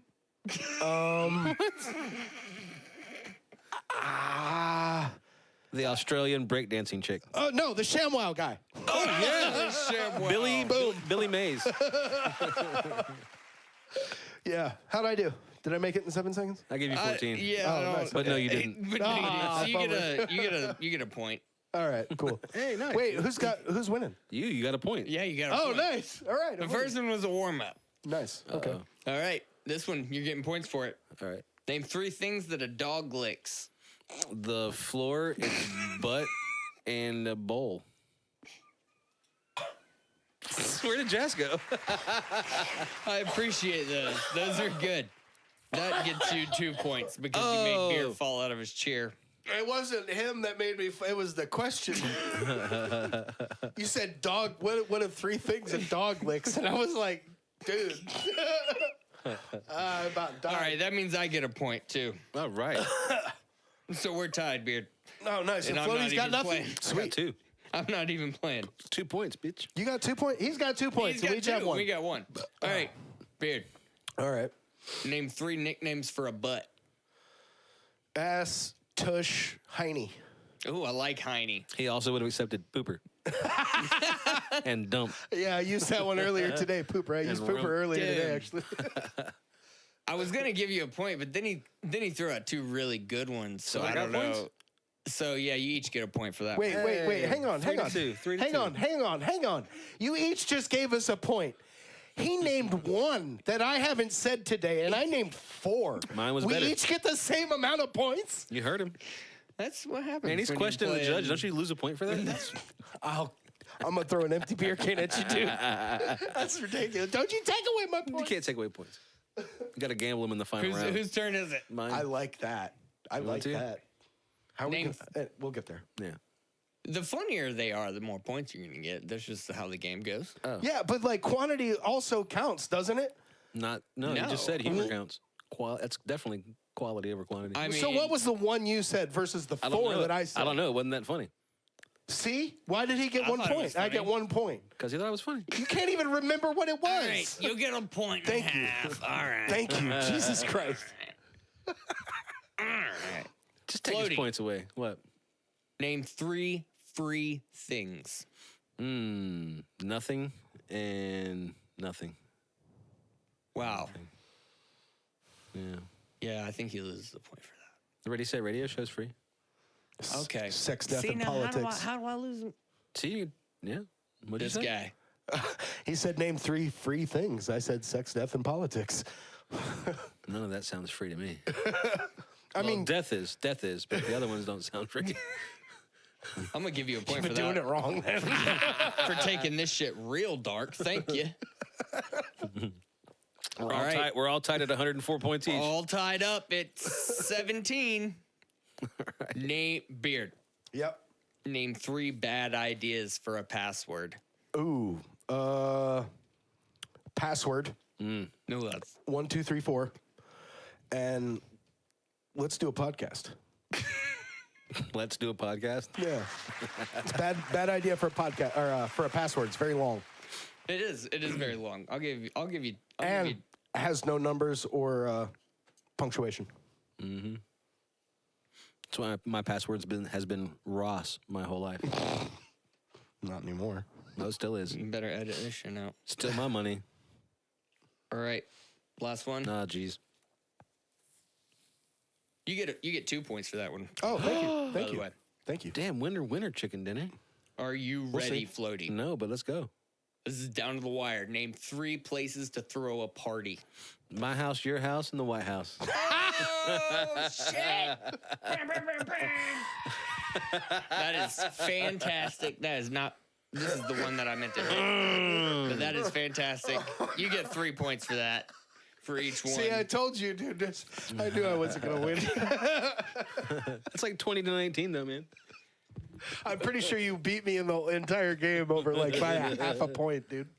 The Australian breakdancing chick. Oh no, the ShamWow guy. Oh yeah, Billy Mays. Yeah. How'd I do? Did I make it in 7 seconds? I gave you 14. Nice. But no, you didn't. But no, you didn't. So you get a point. All right, cool. Hey, nice. Wait, who's winning? You got a point. Yeah, you got a point. Nice. All right. The first one was a warm up. Nice. Okay. All right, this one you're getting points for it. All right. Name 3 things that a dog licks. The floor, its butt, and a bowl. Where did Jazz go? I appreciate those. Those are good. That gets you 2 points because you made Beer fall out of his chair. It wasn't him that made me. It was the question. You said dog. What are 3 things a dog licks? And I was like, dude. I about died. All right, that means I get a point too. All right. So we're tied, Beard. Oh, nice. And And I'm Floaty's not got even nothing. playing. I got 2. I'm not even playing. 2 points, bitch. You got 2 points. He's got 2 points. He's So got we each 2. have 1. We got 1. All right, Beard. All right. Name 3 nicknames for a butt. Ass, tush, hiney. Ooh, I like Heine. He also would have accepted pooper. And dump. Yeah, I used that one earlier today. Pooper. I used pooper earlier today, Damn. actually. I was gonna give you a point, but then he threw out 2 really good ones. So I don't know. Points? So yeah, you each get a point for that. Wait, hang on. 3 to 2. 3 to 2. Hang on. You each just gave us a point. He named 1 that I haven't said today, and I named 4. Mine was we better. We each get the same amount of points? You heard him. That's what happens. And he's when you questioning the play judge. Don't you lose a point for that? I'm going to throw an empty beer can at you, too. That's ridiculous. Don't you take away my You points. can't take away points. You got to gamble them in the final round. Whose turn is it? Mine. I like that. I like to? that. How we Name- gonna, we'll get there. Yeah. The funnier they are, the more points you're gonna get. That's just how the game goes. Yeah, but like quantity also counts, doesn't it? No, you No. just said humor counts. That's definitely quality over quantity. I mean, So what was the one you said versus the I don't 4 know. that I said? I don't know. It wasn't that funny. See? Why did he get I 1 thought it was point? I funny. get 1 point. Because he thought it was funny. You can't even remember what it was. all right, you'll get a point and Thank a you. half. All right. Thank you. Jesus Christ. All right. Just take his Floaty. points away. What? Name 3 free things. Nothing and nothing. Wow. Yeah. Yeah, I think he loses the point for that. The Ready Set Radio show's free. Okay. Sex, death, See, and now, politics. How do I lose See, yeah. What'd this you say? guy? He said name 3 free things. I said sex, death, and politics. None of that sounds free to me. I mean, death is, but the other ones don't sound free. I'm gonna give you a point you've for been doing that. it wrong then. For taking this shit real dark. Thank you. We're all tied at 104 points each. All tied up. It's 17. Name Beard. Yep. Name 3 bad ideas for a password. Ooh. Password. No, that's 1, 2, 3, 4. And let's do a podcast. Let's do a podcast. Yeah. It's bad idea for a podcast or for a password. It's very long. it is very long. I'll give you And has no numbers or punctuation. That's why my password's has been Ross my whole life. Not anymore. No, it still is. you better edit this shit out. Still my money. All right. Last one. Nah, geez. You get 2 points for that one. Oh, thank you. By Thank the you. way. Thank you. Damn, winner chicken dinner. Are you ready, Floaty? No, but let's go. This is down to the wire. Name 3 places to throw a party. My house, your house, and the White House. Oh, shit! That is fantastic. That is not... This is the one that I meant to hit. But that is fantastic. You get 3 points for that. For each one. See, I told you, dude. I knew I wasn't going to win. It's like 20-19, though, man. I'm pretty sure you beat me in the entire game over like by half a point, dude.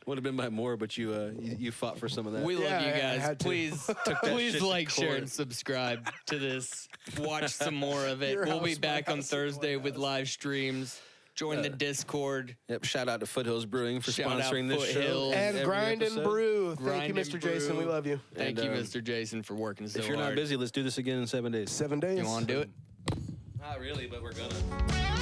Would have been by more, but you fought for some of that. We love you I guys. had to. Please, that please shit to like, share, court. and subscribe to this. Watch some more of it. Your We'll be house, my back on house, Thursday your with live streams. Join the Discord. Yep. Shout out to Foothills Brewing for Shout out sponsoring this show. Foothills. And every Grind and episode. Brew. Thank Grind you, and Mr. Jason. We Brew. love you. Thank And, you, um, Mr. Jason, for working so If you're hard. not busy, let's do this again in 7 days. 7 days. You want to do it? Not really, but we're gonna.